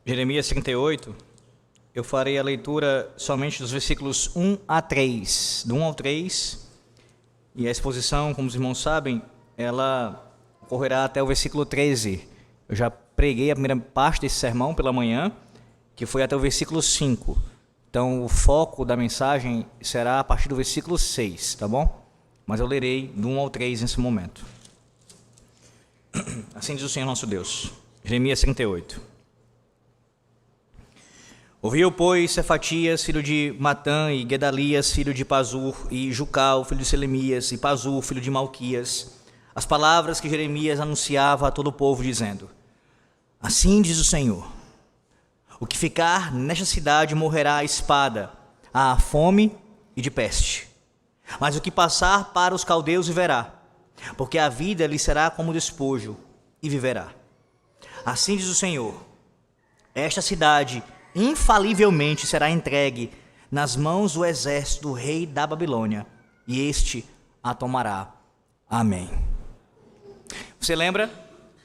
Jeremias 38, eu farei a leitura somente dos versículos 1 a 3, do 1 ao 3, e a exposição, como os irmãos sabem, ela ocorrerá até o versículo 13. Eu já preguei a primeira parte desse sermão pela manhã, que foi até o versículo 5. Então, o foco da mensagem será a partir do versículo 6, tá bom? Mas eu lerei do 1 ao 3 nesse momento. Assim diz o Senhor nosso Deus. Jeremias 38. Ouviu, pois, Cefatias, filho de Matã, e Gedalias, filho de Pazur, e Jucal, filho de Selemias, e Pazur, filho de Malquias, as palavras que Jeremias anunciava a todo o povo, dizendo: Assim diz o Senhor, o que ficar nesta cidade morrerá à espada, à fome e de peste. Mas o que passar para os caldeus viverá, porque a vida lhe será como despojo, e viverá. Assim diz o Senhor, esta cidade infalivelmente será entregue nas mãos do exército do rei da Babilônia, e este a tomará. Amém. Você lembra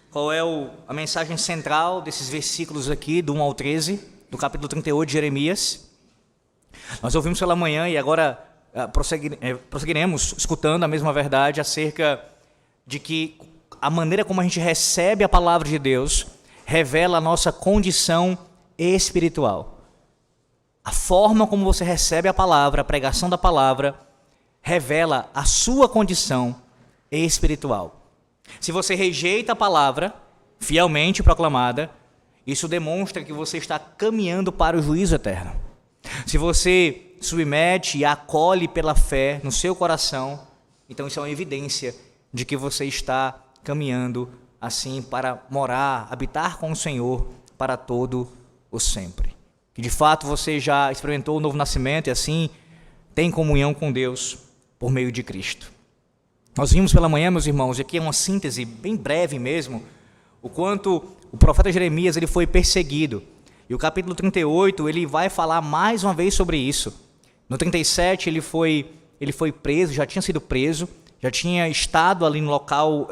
qual é a mensagem central desses versículos aqui, do 1 ao 13, do capítulo 38 de Jeremias? Nós ouvimos pela manhã e agora prosseguiremos escutando a mesma verdade acerca de que a maneira como a gente recebe a palavra de Deus revela a nossa condição espiritual. A forma como você recebe a palavra, a pregação da palavra, revela a sua condição espiritual. Se você rejeita a palavra fielmente proclamada, isso demonstra que você está caminhando para o juízo eterno. Se você submete e acolhe pela fé no seu coração, então isso é uma evidência de que você está caminhando assim para morar, habitar com o Senhor para todo o sempre. Que de fato você já experimentou o novo nascimento e assim tem comunhão com Deus por meio de Cristo. Nós vimos pela manhã, meus irmãos, e aqui é uma síntese bem breve mesmo, o quanto o profeta Jeremias ele foi perseguido. E o capítulo 38 ele vai falar mais uma vez sobre isso. No 37 ele foi preso, já tinha sido preso, já tinha estado ali no local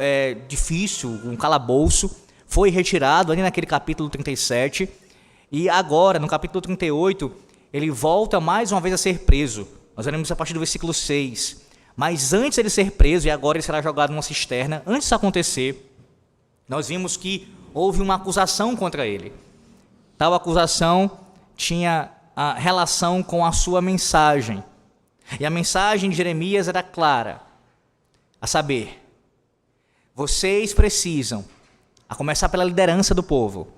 difícil, um calabouço, foi retirado ali naquele capítulo 37. E agora, no capítulo 38, ele volta mais uma vez a ser preso. Nós veremos a partir do versículo 6. Mas antes de ele ser preso, e agora ele será jogado numa cisterna, antes disso acontecer, nós vimos que houve uma acusação contra ele. Tal acusação tinha a relação com a sua mensagem. E a mensagem de Jeremias era clara, a saber, vocês precisam, a começar pela liderança do povo,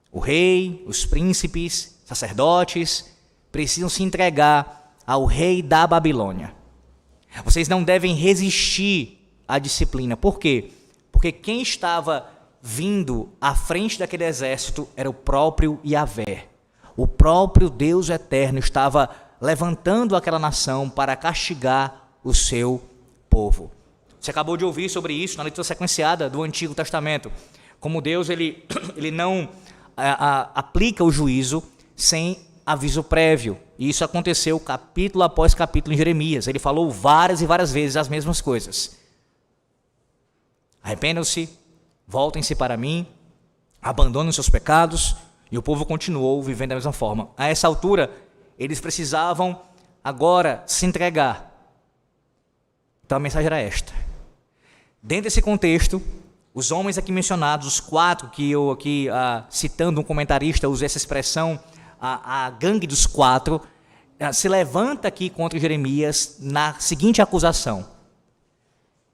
o rei, os príncipes, sacerdotes, precisam se entregar ao rei da Babilônia. Vocês não devem resistir à disciplina. Por quê? Porque quem estava vindo à frente daquele exército era o próprio Yahvé. O próprio Deus eterno estava levantando aquela nação para castigar o seu povo. Você acabou de ouvir sobre isso na leitura sequenciada do Antigo Testamento. Como Deus ele não aplica o juízo sem aviso prévio. E isso aconteceu capítulo após capítulo em Jeremias. Ele falou várias e várias vezes as mesmas coisas. Arrependam-se, voltem-se para mim, abandonem seus pecados. E o povo continuou vivendo da mesma forma. A essa altura, eles precisavam agora se entregar. Então a mensagem era esta. Dentro desse contexto, os homens aqui mencionados, os 4 que eu aqui, citando um comentarista, usei essa expressão, a gangue dos 4, se levanta aqui contra Jeremias na seguinte acusação.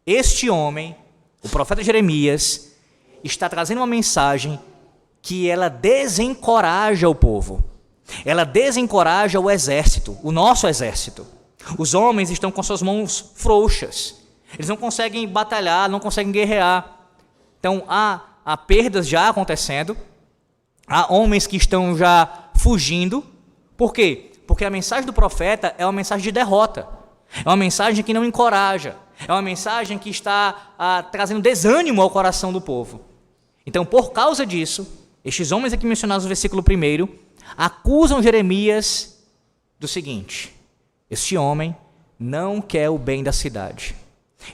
Este homem, o profeta Jeremias, está trazendo uma mensagem que ela desencoraja o povo. Ela desencoraja o exército, o nosso exército. Os homens estão com suas mãos frouxas. Eles não conseguem batalhar, não conseguem guerrear. Então, há perdas já acontecendo, há homens que estão já fugindo. Por quê? Porque a mensagem do profeta é uma mensagem de derrota, é uma mensagem que não encoraja, é uma mensagem que está trazendo desânimo ao coração do povo. Então, por causa disso, estes homens aqui mencionados no versículo 1 acusam Jeremias do seguinte: este homem não quer o bem da cidade,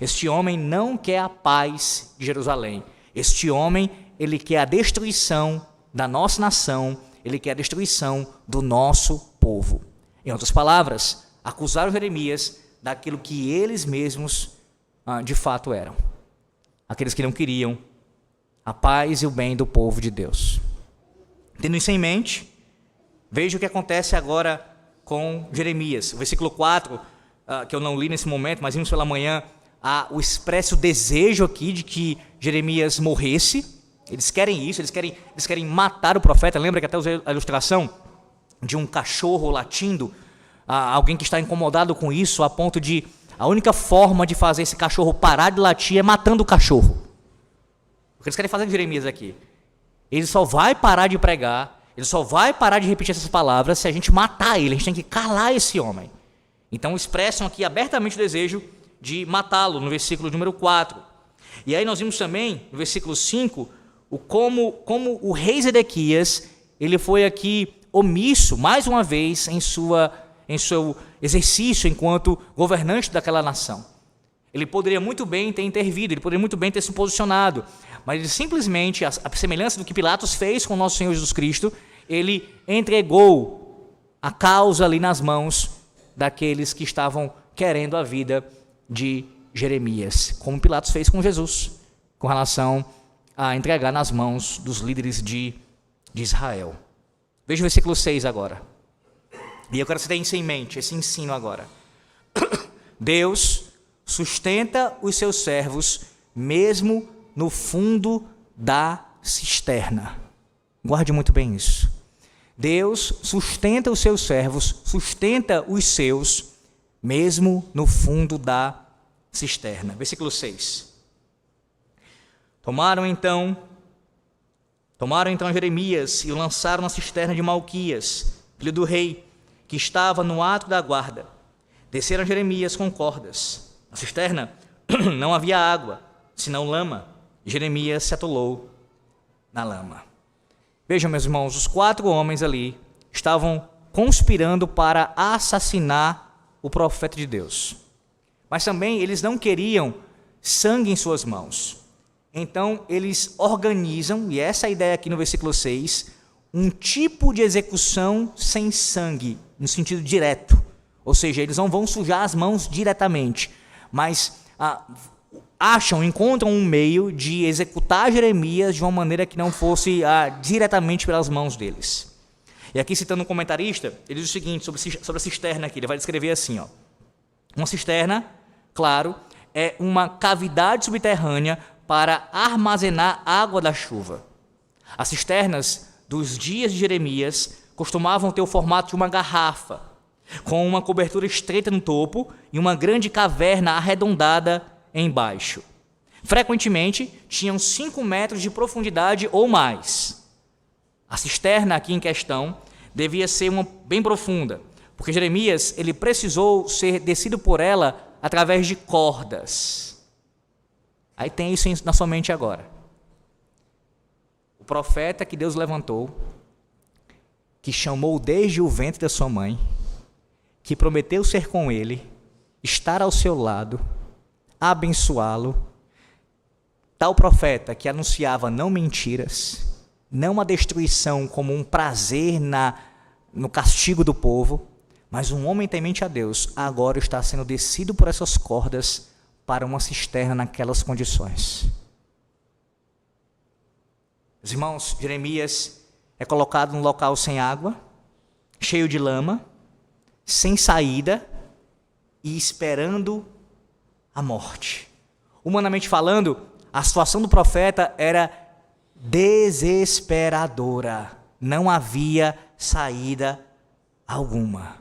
este homem não quer a paz de Jerusalém. Este homem, ele quer a destruição da nossa nação, ele quer a destruição do nosso povo. Em outras palavras, acusaram Jeremias daquilo que eles mesmos de fato eram. Aqueles que não queriam a paz e o bem do povo de Deus. Tendo isso em mente, veja o que acontece agora com Jeremias. O versículo 4, que eu não li nesse momento, mas vimos pela manhã, há o expresso desejo aqui de que Jeremias morresse. Eles querem isso, eles querem matar o profeta. Lembra que até usei a ilustração de um cachorro latindo, alguém que está incomodado com isso, a ponto de a única forma de fazer esse cachorro parar de latir é matando o cachorro. O que eles querem fazer com Jeremias aqui? Ele só vai parar de pregar, ele só vai parar de repetir essas palavras se a gente matar ele. A gente tem que calar esse homem. Então expressam aqui abertamente o desejo de matá-lo, no versículo número 4. E aí nós vimos também, no versículo 5, como o rei Zedequias, ele foi aqui omisso, mais uma vez, em seu exercício enquanto governante daquela nação. Ele poderia muito bem ter intervido, ele poderia muito bem ter se posicionado, mas ele simplesmente, a semelhança do que Pilatos fez com o nosso Senhor Jesus Cristo, ele entregou a causa ali nas mãos daqueles que estavam querendo a vida de Jeremias, como Pilatos fez com Jesus, com relação a entregar nas mãos dos líderes de Israel. Veja o versículo 6 agora. E eu quero que você tenha isso em mente, esse ensino agora. Deus sustenta os seus servos mesmo no fundo da cisterna. Guarde muito bem isso. Deus sustenta os seus servos, sustenta os seus, mesmo no fundo da cisterna. Versículo 6. Tomaram então Jeremias e o lançaram na cisterna de Malquias, filho do rei, que estava no ato da guarda. Desceram Jeremias com cordas. Na cisterna não havia água, senão lama. E Jeremias se atolou na lama. Vejam, meus irmãos, os 4 homens ali estavam conspirando para assassinar o profeta de Deus. Mas também eles não queriam sangue em suas mãos. Então eles organizam, e essa é a ideia aqui no versículo 6, um tipo de execução sem sangue, no sentido direto. Ou seja, eles não vão sujar as mãos diretamente, mas encontram um meio de executar Jeremias de uma maneira que não fosse diretamente pelas mãos deles. E aqui, citando um comentarista, ele diz o seguinte sobre a cisterna aqui, ele vai descrever assim, ó. Uma cisterna, claro, é uma cavidade subterrânea para armazenar água da chuva. As cisternas dos dias de Jeremias costumavam ter o formato de uma garrafa, com uma cobertura estreita no topo e uma grande caverna arredondada embaixo. Frequentemente, tinham 5 metros de profundidade ou mais. A cisterna aqui em questão devia ser uma bem profunda, porque Jeremias ele precisou ser descido por ela através de cordas. Aí tem isso na sua mente agora. O profeta que Deus levantou, que chamou desde o ventre da sua mãe, que prometeu ser com ele, estar ao seu lado, abençoá-lo, tal profeta que anunciava não mentiras, não a destruição como um prazer no castigo do povo, mas um homem temente a Deus, agora está sendo descido por essas cordas para uma cisterna naquelas condições. Os irmãos, Jeremias é colocado num local sem água, cheio de lama, sem saída e esperando a morte. Humanamente falando, a situação do profeta era desesperadora. Não havia saída alguma.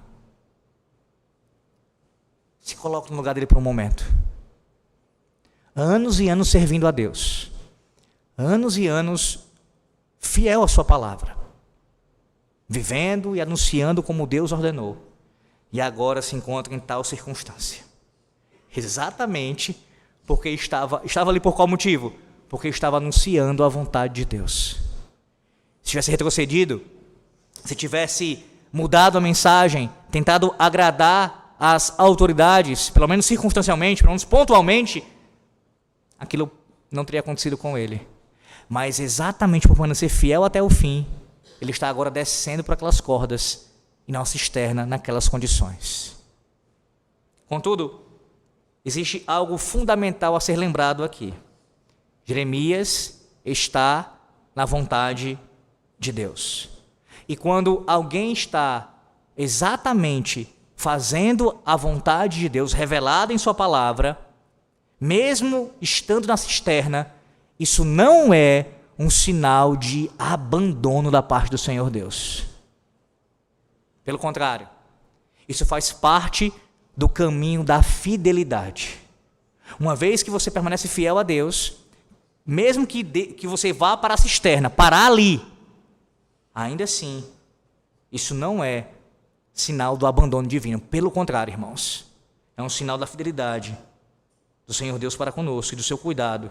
Se coloque no lugar dele por um momento. Anos e anos servindo a Deus. Anos e anos fiel à sua palavra. Vivendo e anunciando como Deus ordenou. E agora se encontra em tal circunstância. Exatamente porque estava ali por qual motivo? Porque estava anunciando a vontade de Deus. Se tivesse retrocedido, se tivesse mudado a mensagem, tentado agradar as autoridades, pelo menos circunstancialmente, pelo menos pontualmente, aquilo não teria acontecido com ele. Mas exatamente por permanecer fiel até o fim, ele está agora descendo para aquelas cordas e não se externa naquelas condições. Contudo, existe algo fundamental a ser lembrado aqui. Jeremias está na vontade de Deus. E quando alguém está exatamente fazendo a vontade de Deus revelada em sua palavra, mesmo estando na cisterna, isso não é um sinal de abandono da parte do Senhor Deus. Pelo contrário, isso faz parte do caminho da fidelidade. Uma vez que você permanece fiel a Deus, mesmo que você vá para a cisterna, parar ali, ainda assim, isso não é sinal do abandono divino. Pelo contrário, irmãos, é um sinal da fidelidade do Senhor Deus para conosco e do seu cuidado,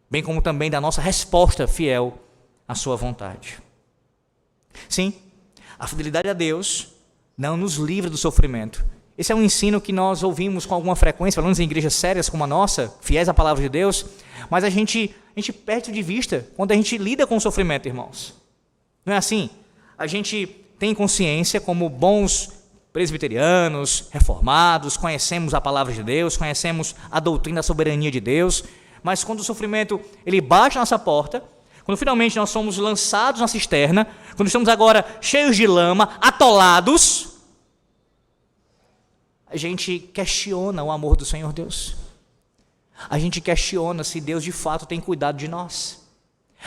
bem como também da nossa resposta fiel à sua vontade. Sim, a fidelidade a Deus não nos livra do sofrimento. Esse é um ensino que nós ouvimos com alguma frequência, pelo menos em igrejas sérias como a nossa, fiéis à palavra de Deus, mas a gente perde de vista quando a gente lida com o sofrimento, irmãos. Não é assim? A gente tem consciência, como bons presbiterianos, reformados, conhecemos a palavra de Deus, conhecemos a doutrina da soberania de Deus, mas quando o sofrimento ele bate na nossa porta, quando finalmente nós somos lançados na cisterna, quando estamos agora cheios de lama, atolados, a gente questiona o amor do Senhor Deus. A gente questiona se Deus de fato tem cuidado de nós.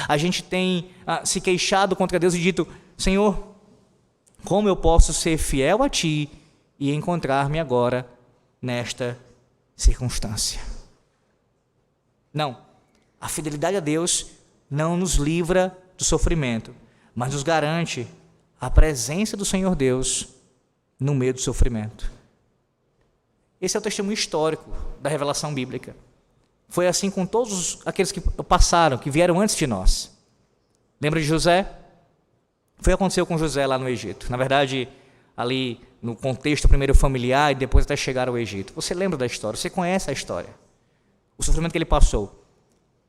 A gente tem se queixado contra Deus e dito: Senhor, como eu posso ser fiel a Ti e encontrar-me agora nesta circunstância? Não, a fidelidade a Deus não nos livra do sofrimento, mas nos garante a presença do Senhor Deus no meio do sofrimento. Esse é o testemunho histórico da revelação bíblica. Foi assim com todos aqueles que passaram, que vieram antes de nós. Lembra de José? Foi o que aconteceu com José lá no Egito. Na verdade, ali no contexto primeiro familiar e depois até chegar ao Egito. Você lembra da história, você conhece a história. O sofrimento que ele passou.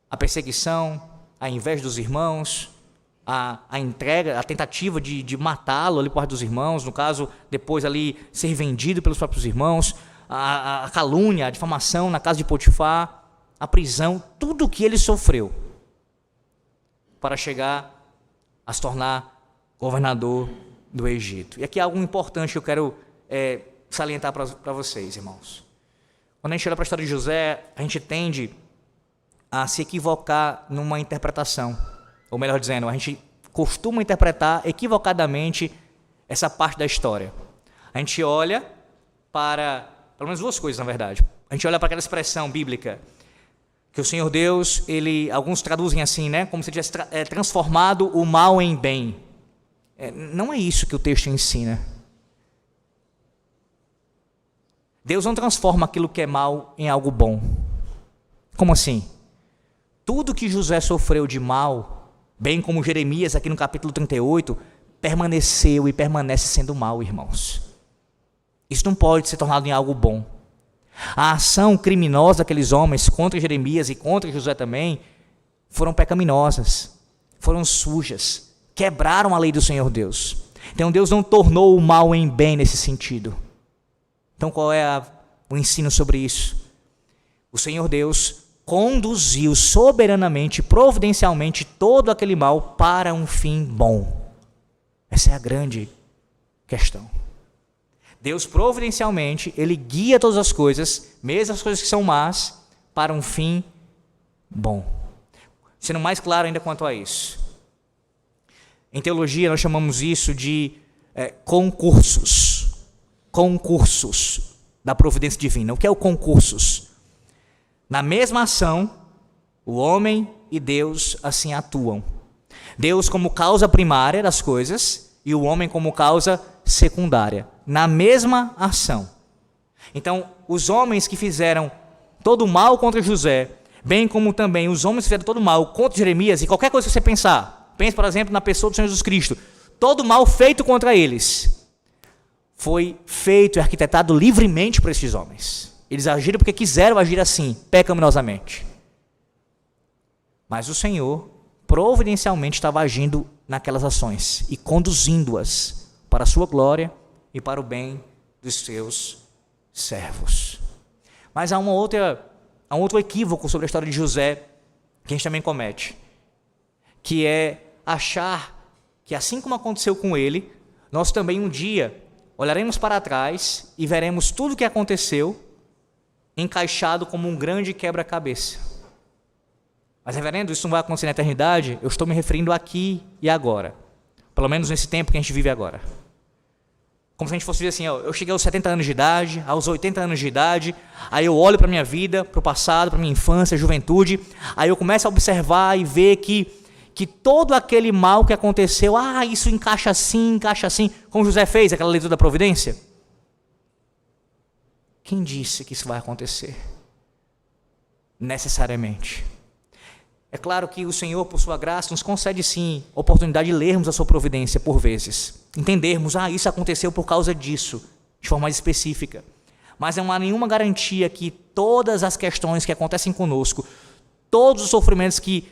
A perseguição, a inveja dos irmãos, a entrega, a tentativa de matá-lo ali por parte dos irmãos. No caso, depois ali ser vendido pelos próprios irmãos. A calúnia, a difamação na casa de Potifar, a prisão, tudo o que ele sofreu para chegar a se tornar governador do Egito. E aqui há algo importante que eu quero salientar para vocês, irmãos. Quando a gente olha para a história de José, a gente tende a se equivocar numa interpretação. Ou melhor dizendo, a gente costuma interpretar equivocadamente essa parte da história. A gente olha para, pelo menos duas coisas, na verdade. A gente olha para aquela expressão bíblica que o Senhor Deus, alguns traduzem assim, né? Como se tivesse transformado o mal em bem. Não é isso que o texto ensina. Deus não transforma aquilo que é mal em algo bom. Como assim? Tudo que José sofreu de mal, bem como Jeremias aqui no capítulo 38, permaneceu e permanece sendo mal, irmãos. Isso não pode ser tornado em algo bom. A ação criminosa daqueles homens contra Jeremias e contra José também foram pecaminosas, foram sujas, quebraram a lei do Senhor Deus. Então Deus não tornou o mal em bem nesse sentido. Então qual é o ensino sobre isso? O Senhor Deus conduziu soberanamente, providencialmente todo aquele mal para um fim bom. Essa é a grande questão. Deus providencialmente, Ele guia todas as coisas, mesmo as coisas que são más, para um fim bom. Sendo mais claro ainda quanto a isso. Em teologia nós chamamos isso de concursos. Concursos da providência divina. O que é o concursos? Na mesma ação, o homem e Deus assim atuam. Deus como causa primária das coisas e o homem como causa secundária. Na mesma ação. Então, os homens que fizeram todo o mal contra José, bem como também os homens que fizeram todo o mal contra Jeremias, e qualquer coisa que você pensar, pense, por exemplo, na pessoa do Senhor Jesus Cristo, todo o mal feito contra eles, foi feito e arquitetado livremente por esses homens. Eles agiram porque quiseram agir assim, pecaminosamente. Mas o Senhor, providencialmente, estava agindo naquelas ações e conduzindo-as para a sua glória e para o bem dos seus servos. Mas há um outro equívoco sobre a história de José que a gente também comete, que é achar que assim como aconteceu com ele, nós também um dia olharemos para trás e veremos tudo o que aconteceu encaixado como um grande quebra-cabeça. Mas, reverendo, isso não vai acontecer na eternidade? Eu estou me referindo aqui e agora. Pelo menos nesse tempo que a gente vive agora. Como se a gente fosse dizer assim, eu cheguei aos 70 anos de idade, aos 80 anos de idade, aí eu olho para a minha vida, para o passado, para a minha infância, juventude, aí eu começo a observar e ver que todo aquele mal que aconteceu, isso encaixa assim, como José fez, aquela leitura da providência. Quem disse que isso vai acontecer? Necessariamente. É claro que o Senhor, por sua graça, nos concede sim a oportunidade de lermos a sua providência por vezes. Entendermos, isso aconteceu por causa disso, de forma mais específica. Mas não há nenhuma garantia que todas as questões que acontecem conosco, todos os sofrimentos que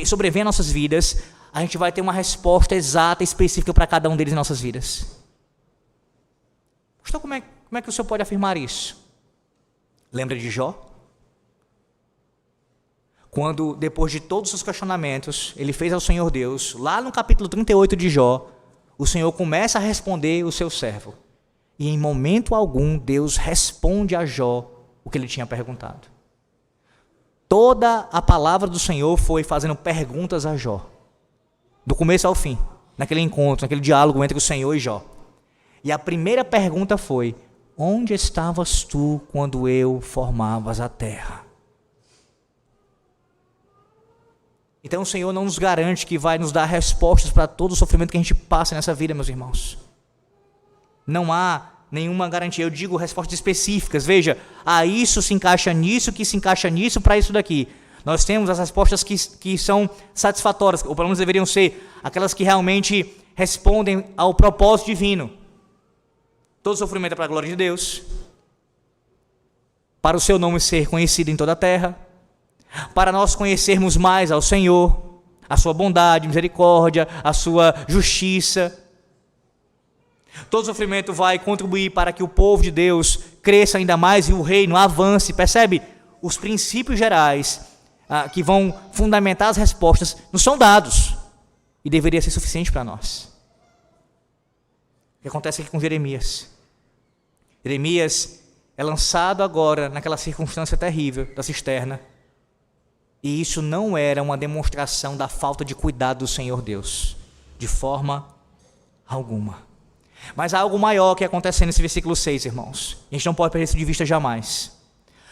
sobrevêm às nossas vidas, a gente vai ter uma resposta exata, específica para cada um deles em nossas vidas. Então, como é que o Senhor pode afirmar isso? Lembra de Jó? Quando, depois de todos os seus questionamentos, ele fez ao Senhor Deus, lá no capítulo 38 de Jó, o Senhor começa a responder o seu servo. E em momento algum, Deus responde a Jó o que ele tinha perguntado. Toda a palavra do Senhor foi fazendo perguntas a Jó. Do começo ao fim, naquele encontro, naquele diálogo entre o Senhor e Jó. E a primeira pergunta foi: onde estavas tu quando eu formavas a terra? Então o Senhor não nos garante que vai nos dar respostas para todo o sofrimento que a gente passa nessa vida, meus irmãos. Não há nenhuma garantia. Eu digo respostas específicas. Veja, isso se encaixa nisso, que se encaixa nisso, para isso daqui. Nós temos as respostas que são satisfatórias, ou pelo menos deveriam ser aquelas que realmente respondem ao propósito divino. Todo sofrimento é para a glória de Deus, para o seu nome ser conhecido em toda a terra, para nós conhecermos mais ao Senhor, a sua bondade, misericórdia, a sua justiça. Todo sofrimento vai contribuir para que o povo de Deus cresça ainda mais e o reino avance. Percebe? Os princípios gerais que vão fundamentar as respostas nos são dados e deveria ser suficiente para nós. O que acontece aqui com Jeremias? Jeremias é lançado agora naquela circunstância terrível da cisterna. E isso não era uma demonstração da falta de cuidado do Senhor Deus, de forma alguma. Mas há algo maior que acontece nesse versículo 6, irmãos. A gente não pode perder isso de vista jamais.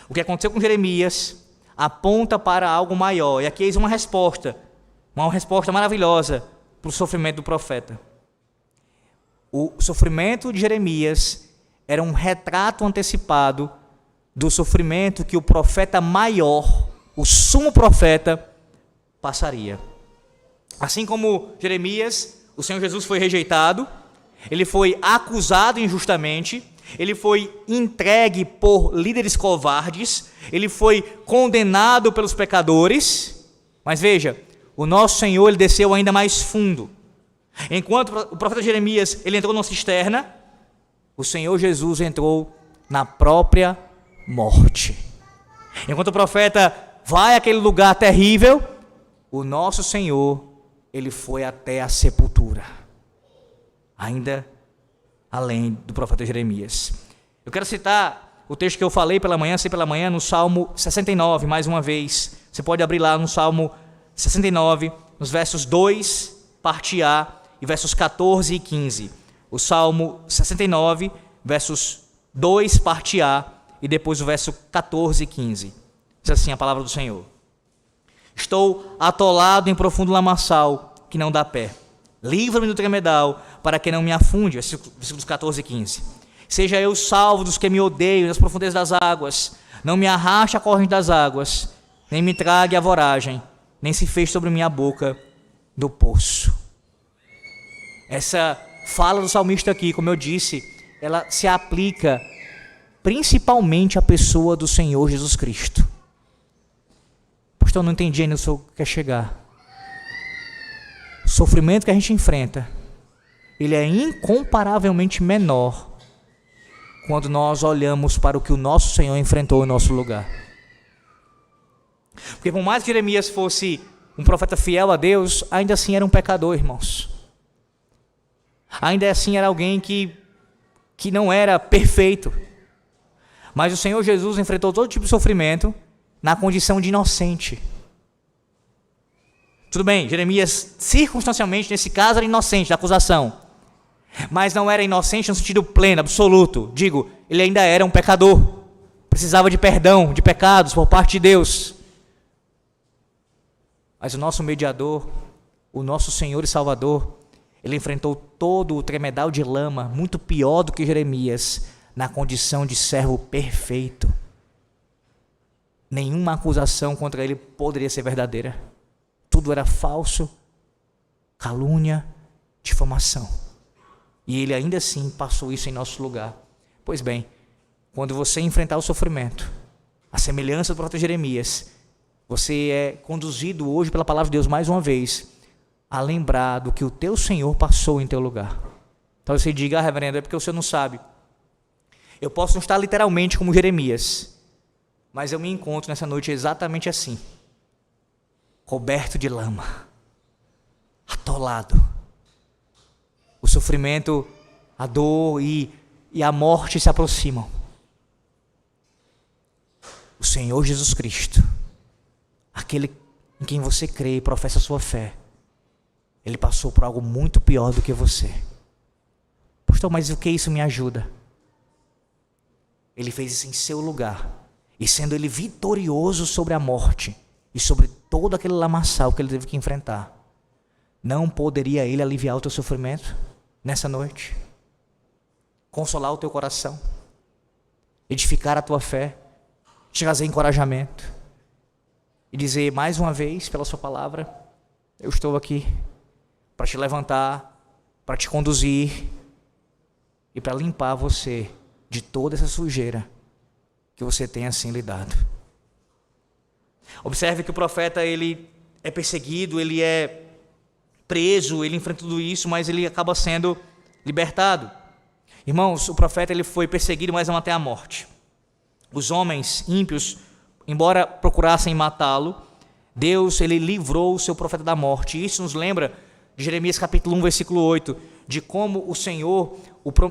O que aconteceu com Jeremias aponta para algo maior. E aqui eis uma resposta maravilhosa para o sofrimento do profeta. O sofrimento de Jeremias era um retrato antecipado do sofrimento que o profeta maior, o sumo profeta, passaria. Assim como Jeremias, o Senhor Jesus foi rejeitado, ele foi acusado injustamente, ele foi entregue por líderes covardes, ele foi condenado pelos pecadores. Mas veja, o nosso Senhor, ele desceu ainda mais fundo. Enquanto o profeta Jeremias, ele entrou numa cisterna, o Senhor Jesus entrou na própria morte. Enquanto o profeta vai àquele lugar terrível, o nosso Senhor, ele foi até a sepultura, ainda além do profeta Jeremias. Eu quero citar o texto que eu falei pela manhã, no Salmo 69, mais uma vez. Você pode abrir lá no Salmo 69, nos versos 2, parte A, e versos 14 e 15. O Salmo 69, versos 2, parte A, e depois o verso 14 e 15. Diz assim a palavra do Senhor: estou atolado em profundo lamaçal, que não dá pé. Livra-me do tremedal, para que não me afunde. Versículos 14 e 15. Seja eu salvo dos que me odeiam nas profundezas das águas. Não me arraste a corrente das águas, nem me trague a voragem, nem se feche sobre minha boca do poço. Essa fala do salmista aqui, como eu disse, ela se aplica principalmente à pessoa do Senhor Jesus Cristo. Pastor, eu não entendi ainda o que o senhor quer chegar. sofrimento que a gente enfrenta, ele é incomparavelmente menor quando nós olhamos para o que o nosso Senhor enfrentou em nosso lugar. Porque por mais que Jeremias fosse um profeta fiel a Deus, ainda assim era um pecador, irmãos. Ainda assim era alguém que não era perfeito. Mas o Senhor Jesus enfrentou todo tipo de sofrimento na condição de inocente. Tudo bem, Jeremias circunstancialmente, nesse caso, era inocente da acusação. Mas não era inocente no sentido pleno, absoluto. Digo, ele ainda era um pecador. Precisava de perdão, de pecados por parte de Deus. Mas o nosso mediador, o nosso Senhor e Salvador, ele enfrentou todo o tremedal de lama, muito pior do que Jeremias, na condição de servo perfeito. Nenhuma acusação contra ele poderia ser verdadeira. Tudo era falso, calúnia, difamação. E ele ainda assim passou isso em nosso lugar. Pois bem, quando você enfrentar o sofrimento, a semelhança do profeta Jeremias, você é conduzido hoje pela palavra de Deus mais uma vez a lembrar do que o teu Senhor passou em teu lugar. Então você diga, reverendo, é porque o senhor não sabe. Eu posso não estar literalmente como Jeremias, mas eu me encontro nessa noite exatamente assim, coberto de lama, atolado. O sofrimento, a dor e a morte se aproximam. O Senhor Jesus Cristo, aquele em quem você crê e professa a sua fé, ele passou por algo muito pior do que você. Pastor, mas o que isso me ajuda? Ele fez isso em seu lugar, e sendo ele vitorioso sobre a morte e sobre todo aquele lamaçal que ele teve que enfrentar, não poderia ele aliviar o teu sofrimento nessa noite? Consolar o teu coração, edificar a tua fé, te trazer encorajamento e dizer mais uma vez pela sua palavra, eu estou aqui para te levantar, para te conduzir e para limpar você de toda essa sujeira que você tem assim lidado. Observe que o profeta, ele é perseguido, ele é preso, ele enfrenta tudo isso, mas ele acaba sendo libertado. Irmãos, o profeta, ele foi perseguido, mas não até a morte. Os homens ímpios, embora procurassem matá-lo, Deus, ele livrou o seu profeta da morte. E isso nos lembra de Jeremias capítulo 1, versículo 8, de como o Senhor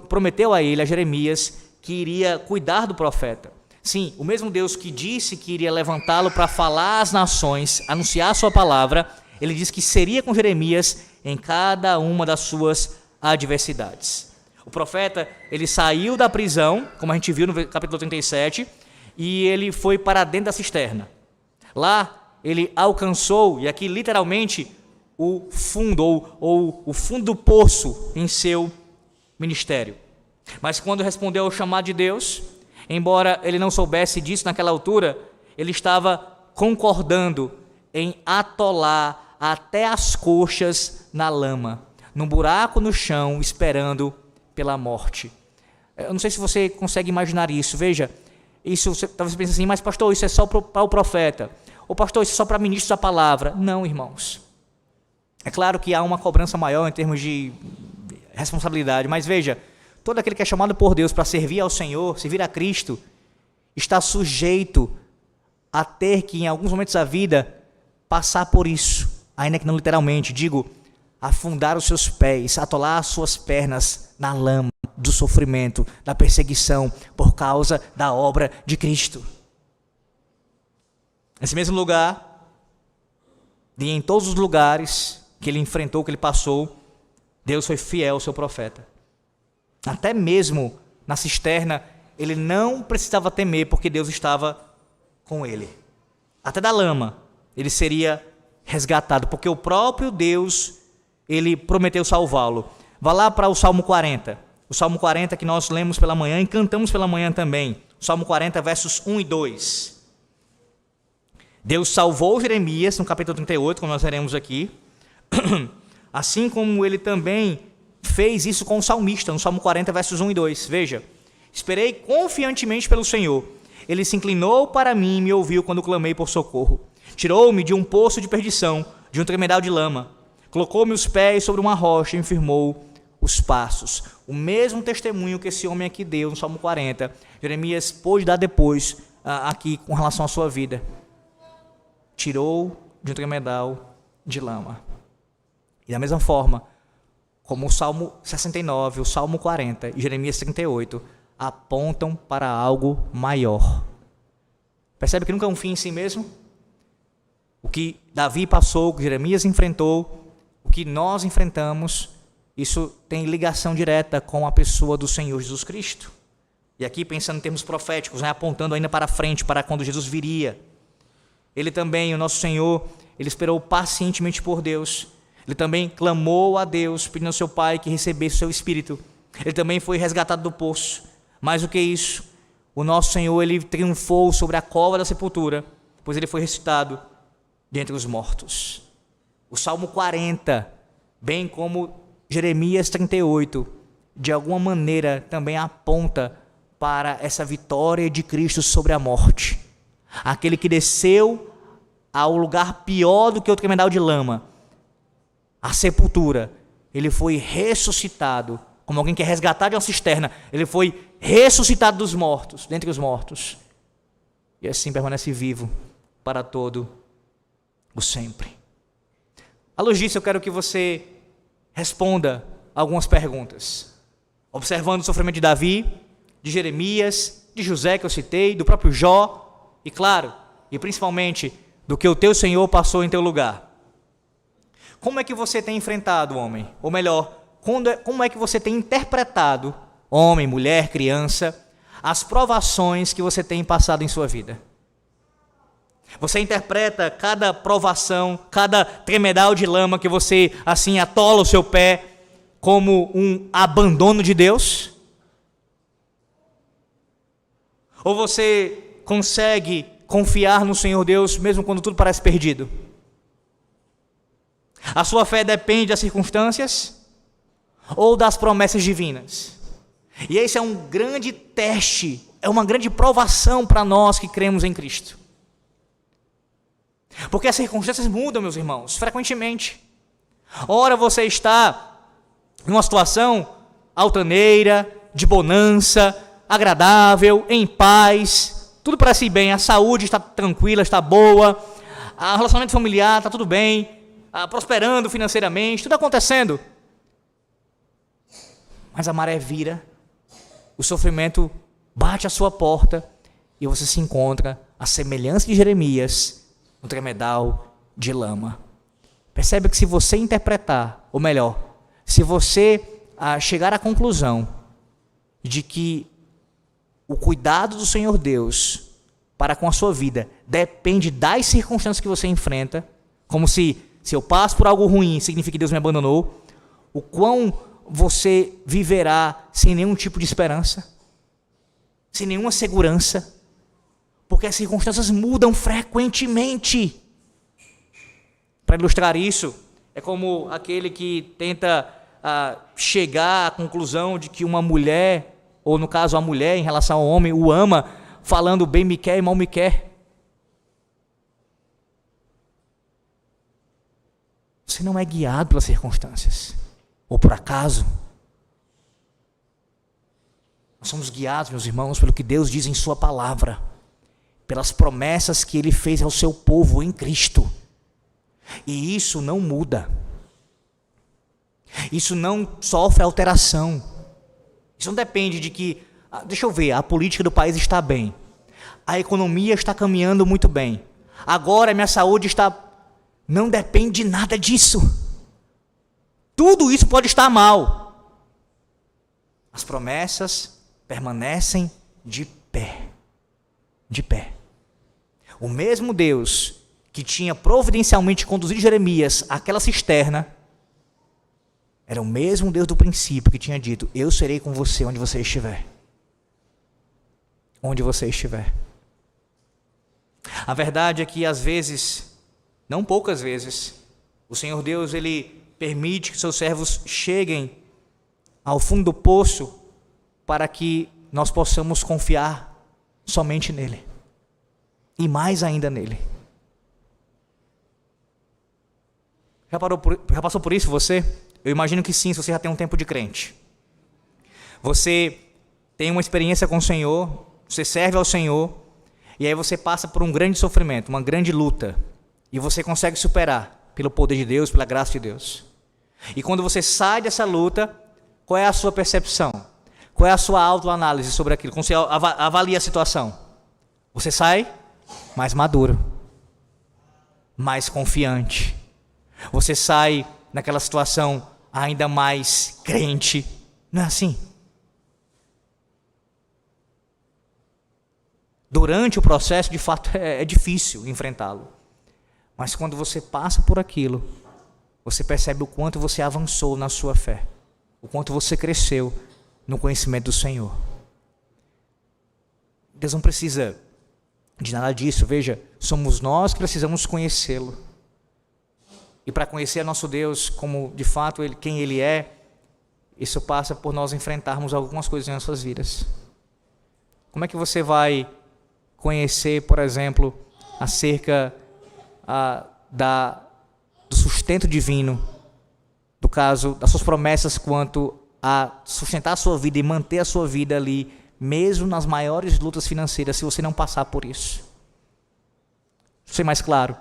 prometeu a ele, a Jeremias, que iria cuidar do profeta. Sim, o mesmo Deus que disse que iria levantá-lo para falar às nações, anunciar a sua palavra, ele disse que seria com Jeremias em cada uma das suas adversidades. O profeta, ele saiu da prisão, como a gente viu no capítulo 37, e ele foi para dentro da cisterna. Lá, ele alcançou, e aqui literalmente, o fundo, ou o fundo do poço em seu ministério. Mas quando respondeu ao chamado de Deus, embora ele não soubesse disso naquela altura, ele estava concordando em atolar até as coxas na lama, num buraco no chão, esperando pela morte. Eu não sei se você consegue imaginar isso. Veja, isso você talvez pense assim, mas pastor, isso é só para o profeta. Ou pastor, isso é só para ministros da palavra. Não, irmãos. É claro que há uma cobrança maior em termos de responsabilidade, mas veja, todo aquele que é chamado por Deus para servir ao Senhor, servir a Cristo, está sujeito a ter que, em alguns momentos da vida, passar por isso, ainda que não literalmente, digo, afundar os seus pés, atolar as suas pernas na lama do sofrimento, da perseguição, por causa da obra de Cristo. Nesse mesmo lugar, e em todos os lugares que ele enfrentou, que ele passou, Deus foi fiel ao seu profeta. Até mesmo na cisterna, ele não precisava temer, porque Deus estava com ele. Até da lama, ele seria resgatado, porque o próprio Deus, ele prometeu salvá-lo. Vá lá para o Salmo 40. O Salmo 40 que nós lemos pela manhã e cantamos pela manhã também. O Salmo 40, versos 1 e 2. Deus salvou Jeremias, no capítulo 38, como nós veremos aqui. Assim como ele também fez isso com o salmista, no Salmo 40, versos 1 e 2. Veja, esperei confiantemente pelo Senhor. Ele se inclinou para mim e me ouviu quando clamei por socorro. Tirou-me de um poço de perdição, de um tremedal de lama. Colocou-me os pés sobre uma rocha e me firmou os passos. O mesmo testemunho que esse homem aqui deu no Salmo 40, Jeremias pôde dar depois aqui com relação à sua vida. Tirou de um tremedal de lama. E da mesma forma, como o Salmo 69, o Salmo 40 e Jeremias 38 apontam para algo maior. Percebe que nunca é um fim em si mesmo? O que Davi passou, o que Jeremias enfrentou, o que nós enfrentamos, isso tem ligação direta com a pessoa do Senhor Jesus Cristo. E aqui pensando em termos proféticos, apontando ainda para frente, para quando Jesus viria. Ele também, o nosso Senhor, ele esperou pacientemente por Deus. Ele também clamou a Deus, pedindo ao seu Pai que recebesse o seu Espírito. Ele também foi resgatado do poço. Mais do que isso, o nosso Senhor, ele triunfou sobre a cova da sepultura, pois ele foi ressuscitado dentre os mortos. O Salmo 40, bem como Jeremias 38, de alguma maneira também aponta para essa vitória de Cristo sobre a morte. Aquele que desceu ao lugar pior do que o tremedal de lama, a sepultura, ele foi ressuscitado, como alguém que é resgatado de uma cisterna, ele foi ressuscitado dos mortos, dentre os mortos, e assim permanece vivo para todo o sempre. À luz disso, eu quero que você responda algumas perguntas, observando o sofrimento de Davi, de Jeremias, de José que eu citei, do próprio Jó, e claro, e principalmente do que o teu Senhor passou em teu lugar. Como é que você tem enfrentado, homem? Ou melhor, como é que você tem interpretado, homem, mulher, criança, as provações que você tem passado em sua vida? Você interpreta cada provação, cada tremedal de lama que você assim atola o seu pé como um abandono de Deus? Ou você consegue confiar no Senhor Deus mesmo quando tudo parece perdido? A sua fé depende das circunstâncias ou das promessas divinas? E esse é um grande teste, é uma grande provação para nós que cremos em Cristo. Porque as circunstâncias mudam, meus irmãos, frequentemente. Ora você está em uma situação altaneira, de bonança, agradável, em paz, tudo parece ir bem, a saúde está tranquila, está boa, o relacionamento familiar está tudo bem, prosperando financeiramente, tudo acontecendo. Mas a maré vira, o sofrimento bate à sua porta e você se encontra, à semelhança de Jeremias, no tremedal de lama. Percebe que se você interpretar, ou melhor, se você chegar à conclusão de que o cuidado do Senhor Deus para com a sua vida depende das circunstâncias que você enfrenta, como se eu passo por algo ruim, significa que Deus me abandonou, o quão você viverá sem nenhum tipo de esperança, sem nenhuma segurança, porque as circunstâncias mudam frequentemente. Para ilustrar isso, é como aquele que tenta chegar à conclusão de que uma mulher, ou no caso a mulher em relação ao homem, o ama, falando bem me quer e mal me quer. Você não é guiado pelas circunstâncias, ou por acaso. Nós somos guiados, meus irmãos, pelo que Deus diz em sua palavra, pelas promessas que Ele fez ao seu povo em Cristo. E isso não muda. Isso não sofre alteração. Isso não depende de que, deixa eu ver, a política do país está bem, a economia está caminhando muito bem, agora a minha saúde está... Não depende de nada disso. Tudo isso pode estar mal. As promessas permanecem de pé. De pé. O mesmo Deus que tinha providencialmente conduzido Jeremias àquela cisterna, era o mesmo Deus do princípio que tinha dito: eu serei com você onde você estiver. Onde você estiver. A verdade é que às vezes, não poucas vezes, o Senhor Deus, Ele permite que seus servos cheguem ao fundo do poço para que nós possamos confiar somente nele. E mais ainda nele. Já passou por isso você? Eu imagino que sim, se você já tem um tempo de crente. Você tem uma experiência com o Senhor, você serve ao Senhor, e aí você passa por um grande sofrimento, uma grande luta, e você consegue superar pelo poder de Deus, pela graça de Deus. E quando você sai dessa luta, qual é a sua percepção? Qual é a sua autoanálise sobre aquilo? Como você avalia a situação? Você sai mais maduro, mais confiante. Você sai naquela situação ainda mais crente. Não é assim? Durante o processo, de fato, é difícil enfrentá-lo. Mas quando você passa por aquilo, você percebe o quanto você avançou na sua fé, o quanto você cresceu no conhecimento do Senhor. Deus não precisa de nada disso, veja, somos nós que precisamos conhecê-lo. E para conhecer nosso Deus como de fato quem Ele é, isso passa por nós enfrentarmos algumas coisas em nossas vidas. Como é que você vai conhecer, por exemplo, acerca do sustento divino, do caso das suas promessas quanto a sustentar a sua vida e manter a sua vida ali, mesmo nas maiores lutas financeiras, se você não passar por isso? Vou ser mais claro.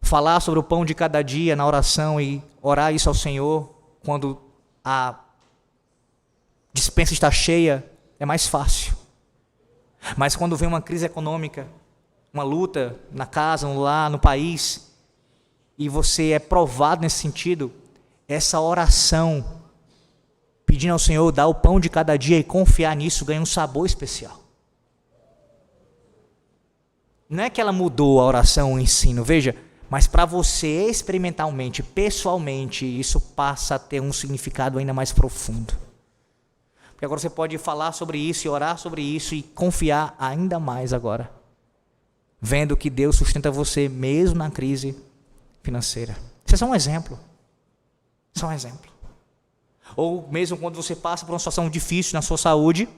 Falar sobre o pão de cada dia na oração e orar isso ao Senhor quando a despensa está cheia é mais fácil. Mas quando vem uma crise econômica, uma luta na casa, no lar, no país, e você é provado nesse sentido, essa oração, pedindo ao Senhor dar o pão de cada dia e confiar nisso, ganha um sabor especial. Não é que ela mudou a oração, o ensino, veja, mas para você experimentalmente, pessoalmente, isso passa a ter um significado ainda mais profundo. Porque agora você pode falar sobre isso e orar sobre isso e confiar ainda mais agora, vendo que Deus sustenta você mesmo na crise financeira. Isso é só um exemplo. Só um exemplo. Ou mesmo quando você passa por uma situação difícil na sua saúde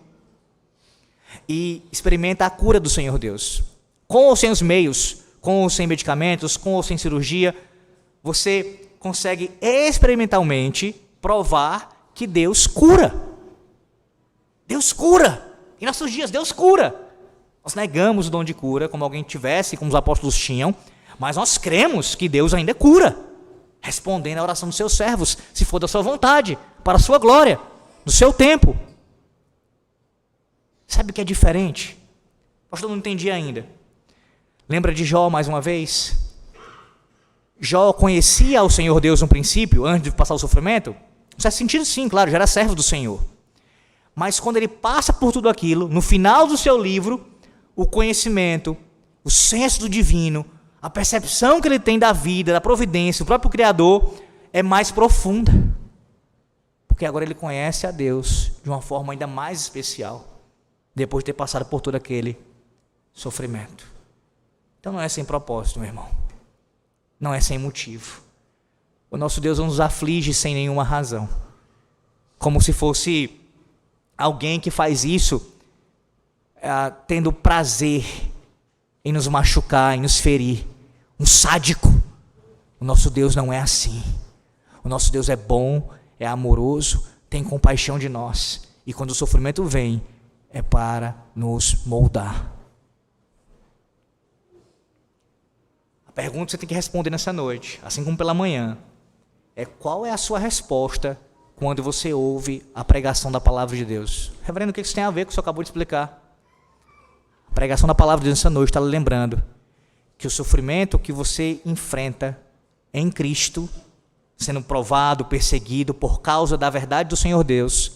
e experimenta a cura do Senhor Deus. Com ou sem os meios, com ou sem medicamentos, com ou sem cirurgia, você consegue experimentalmente provar que Deus cura. Deus cura. Em nossos dias, Deus cura. Nós negamos o dom de cura, como alguém tivesse, como os apóstolos tinham, mas nós cremos que Deus ainda cura, respondendo à oração dos seus servos, se for da sua vontade, para a sua glória, no seu tempo. Sabe o que é diferente? O pastor não entendia ainda. Lembra de Jó mais uma vez? Jó conhecia o Senhor Deus no princípio, antes de passar o sofrimento? No certo sentido, sim, claro, já era servo do Senhor. Mas quando ele passa por tudo aquilo, no final do seu livro, o conhecimento, o senso do divino, a percepção que ele tem da vida, da providência, o próprio Criador, é mais profunda. Porque agora ele conhece a Deus de uma forma ainda mais especial, depois de ter passado por todo aquele sofrimento. Então não é sem propósito, meu irmão. Não é sem motivo. O nosso Deus não nos aflige sem nenhuma razão. Como se fosse alguém que faz isso tendo prazer em nos machucar, em nos ferir. Um sádico. O nosso Deus não é assim. O nosso Deus é bom, é amoroso, tem compaixão de nós. E quando o sofrimento vem, é para nos moldar. A pergunta que você tem que responder nessa noite, assim como pela manhã, é: qual é a sua resposta quando você ouve a pregação da palavra de Deus? Reverendo, o que isso tem a ver com o que você acabou de explicar? A pregação da palavra de Deus nessa noite está lhe lembrando que o sofrimento que você enfrenta em Cristo, sendo provado, perseguido por causa da verdade do Senhor Deus,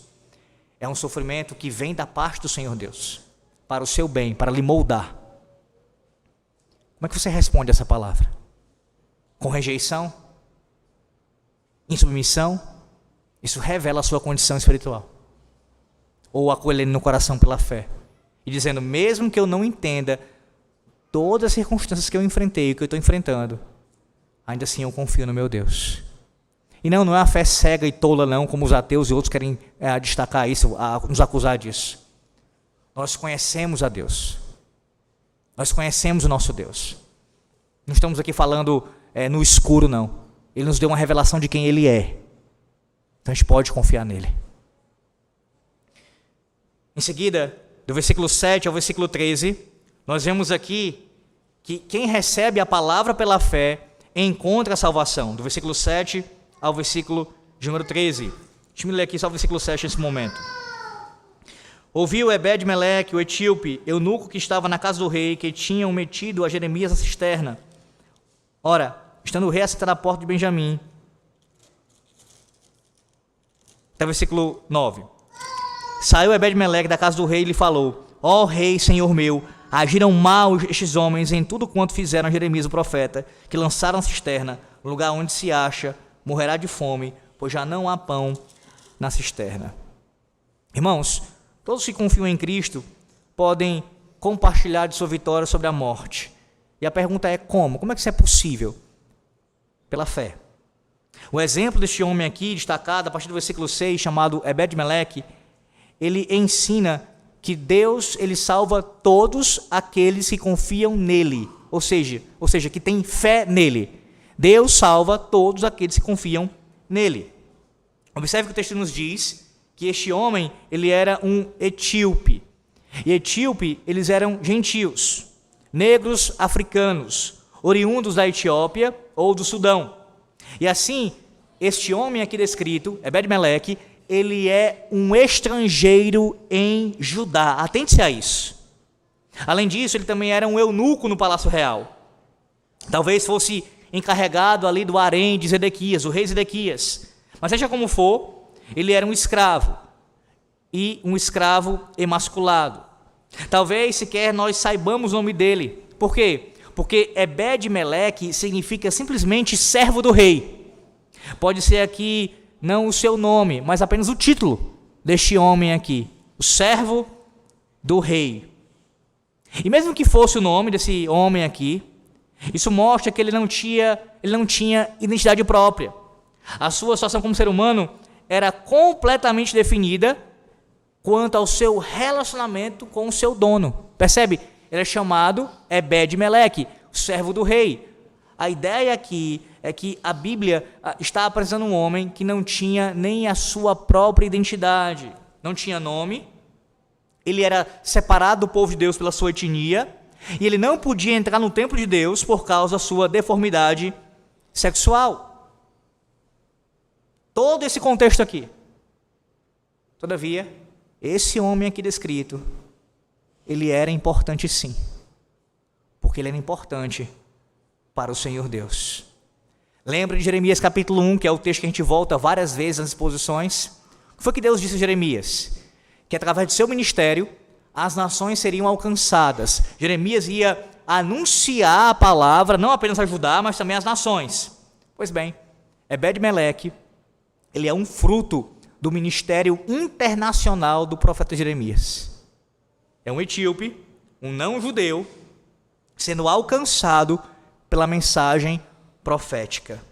é um sofrimento que vem da parte do Senhor Deus, para o seu bem, para lhe moldar. Como é que você responde a essa palavra? Com rejeição? Insubmissão? Isso revela a sua condição espiritual. Ou acolhendo no coração pela fé. E dizendo, mesmo que eu não entenda todas as circunstâncias que eu enfrentei, que eu estou enfrentando, ainda assim eu confio no meu Deus. E não é uma fé cega e tola não, como os ateus e outros querem destacar isso, nos acusar disso. Nós conhecemos a Deus. Nós conhecemos o nosso Deus. Não estamos aqui falando no escuro, não. Ele nos deu uma revelação de quem Ele é. Então a gente pode confiar nele. Em seguida, do versículo 7 ao versículo 13, nós vemos aqui que quem recebe a palavra pela fé encontra a salvação. Do versículo 7 ao versículo de número 13. Deixa eu ler aqui só o versículo 7 nesse momento. Ouviu Ebed-Meleque, o etíope, eunuco que estava na casa do rei, que tinham metido a Jeremias na cisterna. Ora, estando o rei assentado à porta de Benjamim. Até o versículo 9. Saiu Ebed-Meleque da casa do rei e lhe falou: ó rei, senhor meu, agiram mal estes homens em tudo quanto fizeram a Jeremias o profeta, que lançaram a cisterna, no lugar onde se acha, morrerá de fome, pois já não há pão na cisterna. Irmãos, todos que confiam em Cristo podem compartilhar de sua vitória sobre a morte. E a pergunta é como? Como é que isso é possível? Pela fé. O exemplo deste homem aqui, destacado a partir do versículo 6, chamado Ebed-Meleque, ele ensina que Deus, ele salva todos aqueles que confiam nele, ou seja, que têm fé nele. Deus salva todos aqueles que confiam nele. Observe que o texto nos diz que este homem, ele era um etíope. E etíope, eles eram gentios, negros africanos, oriundos da Etiópia ou do Sudão. E assim, este homem aqui descrito, Ebed-Meleque, ele é um estrangeiro em Judá. Atente-se a isso. Além disso, ele também era um eunuco no palácio real. Talvez fosse encarregado ali do harém de Zedequias, o rei Zedequias. Mas seja como for, ele era um escravo. E um escravo emasculado. Talvez sequer nós saibamos o nome dele. Por quê? Porque Ebed-Meleque significa simplesmente servo do rei. Pode ser aqui não o seu nome, mas apenas o título deste homem aqui, o servo do rei. E mesmo que fosse o nome desse homem aqui, isso mostra que ele não tinha identidade própria. A sua situação como ser humano era completamente definida quanto ao seu relacionamento com o seu dono. Percebe? Ele é chamado Ebed-Meleque, o servo do rei. A ideia aqui é que a Bíblia está apresentando um homem que não tinha nem a sua própria identidade, não tinha nome, ele era separado do povo de Deus pela sua etnia, e ele não podia entrar no templo de Deus por causa da sua deformidade sexual. Todo esse contexto aqui. Todavia, esse homem aqui descrito, ele era importante sim, porque ele era importante para o Senhor Deus. Lembra de Jeremias capítulo 1, que é o texto que a gente volta várias vezes nas exposições? O que foi que Deus disse a Jeremias? Que através do seu ministério, as nações seriam alcançadas. Jeremias ia anunciar a palavra, não apenas a Judá, mas também às nações. Pois bem, Ebed-Meleque, ele é um fruto do ministério internacional do profeta Jeremias. É um etíope, um não-judeu, sendo alcançado pela mensagem profética.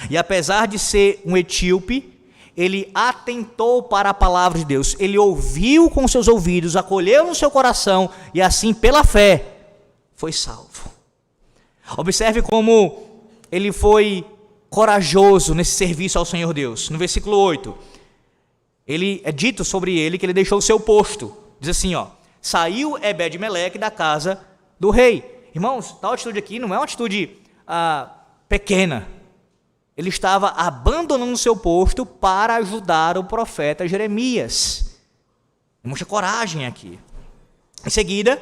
E apesar de ser um etíope, ele atentou para a palavra de Deus. Ele ouviu com seus ouvidos, acolheu no seu coração e assim, pela fé, foi salvo. Observe como ele foi corajoso nesse serviço ao Senhor Deus. No versículo 8, é dito sobre ele que ele deixou o seu posto. Diz assim, saiu Ebed-Meleque da casa do rei. Irmãos, tal atitude aqui não é uma atitude pequena. Ele estava abandonando o seu posto para ajudar o profeta Jeremias. Mostra coragem aqui. Em seguida,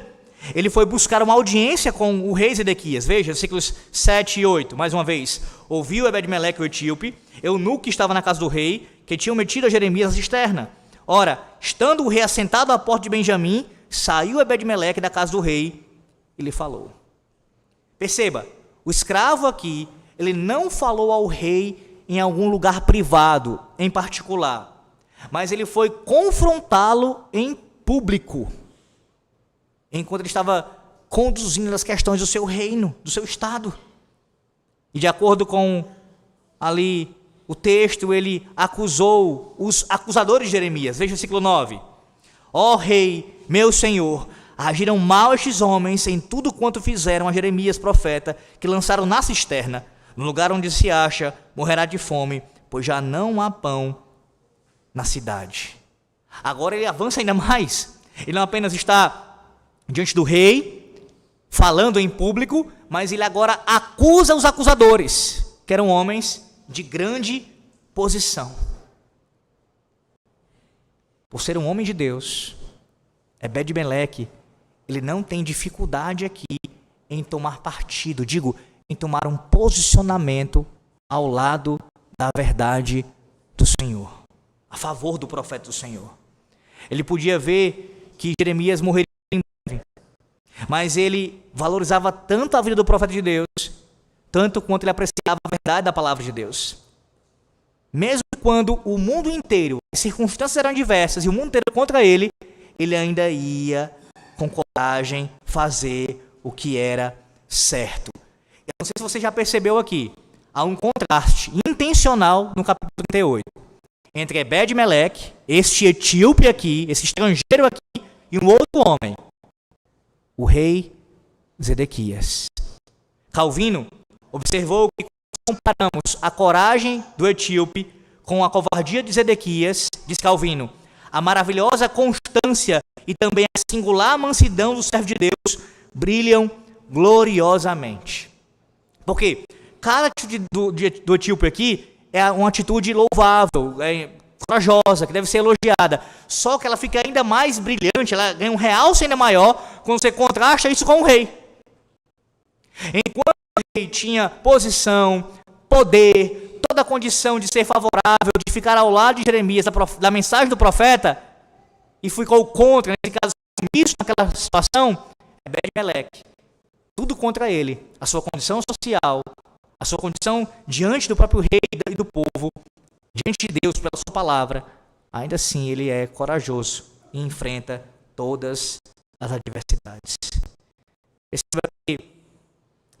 ele foi buscar uma audiência com o rei Zedequias. Veja, versículos 7 e 8, mais uma vez. Ouviu Ebed-Meleque o etíope, eunuco que estava na casa do rei, que tinham metido a Jeremias na cisterna. Ora, estando o rei assentado à porta de Benjamim, saiu Ebed-Meleque da casa do rei e lhe falou. Perceba, o escravo aqui, ele não falou ao rei em algum lugar privado, em particular, mas ele foi confrontá-lo em público, enquanto ele estava conduzindo as questões do seu reino, do seu estado. E de acordo com ali o texto, ele acusou os acusadores de Jeremias. Veja o versículo 9. Ó rei, meu senhor, agiram mal estes homens em tudo quanto fizeram a Jeremias profeta, que lançaram na cisterna, no lugar onde se acha, morrerá de fome, pois já não há pão na cidade. Agora ele avança ainda mais. Ele não apenas está diante do rei, falando em público, mas ele agora acusa os acusadores, que eram homens de grande posição. Por ser um homem de Deus, Ebed-Meleque, ele não tem dificuldade aqui em tomar partido, em tomar um posicionamento ao lado da verdade do Senhor, a favor do profeta do Senhor. Ele podia ver que Jeremias morreria em breve, mas ele valorizava tanto a vida do profeta de Deus, tanto quanto ele apreciava a verdade da palavra de Deus. Mesmo quando o mundo inteiro, as circunstâncias eram diversas e o mundo inteiro contra ele, ele ainda ia com coragem fazer o que era certo. Eu não sei se você já percebeu aqui, há um contraste intencional no capítulo 38, entre Ebed-Meleque, este etíope aqui, esse estrangeiro aqui, e um outro homem, o rei Zedequias. Calvino observou que quando comparamos a coragem do etíope com a covardia de Zedequias, diz Calvino, a maravilhosa constância e também a singular mansidão do servo de Deus brilham gloriosamente. Porque cada atitude do etíope aqui é uma atitude louvável, corajosa, que deve ser elogiada. Só que ela fica ainda mais brilhante, ela ganha um realce ainda maior quando você contrasta isso com o rei. Enquanto o rei tinha posição, poder, toda a condição de ser favorável, de ficar ao lado de Jeremias, da mensagem do profeta, e ficou contra, nesse caso, isso naquela situação, Ebed-Meleque. Tudo contra ele, a sua condição social, a sua condição diante do próprio rei e do povo, diante de Deus pela sua palavra, ainda assim ele é corajoso e enfrenta todas as adversidades.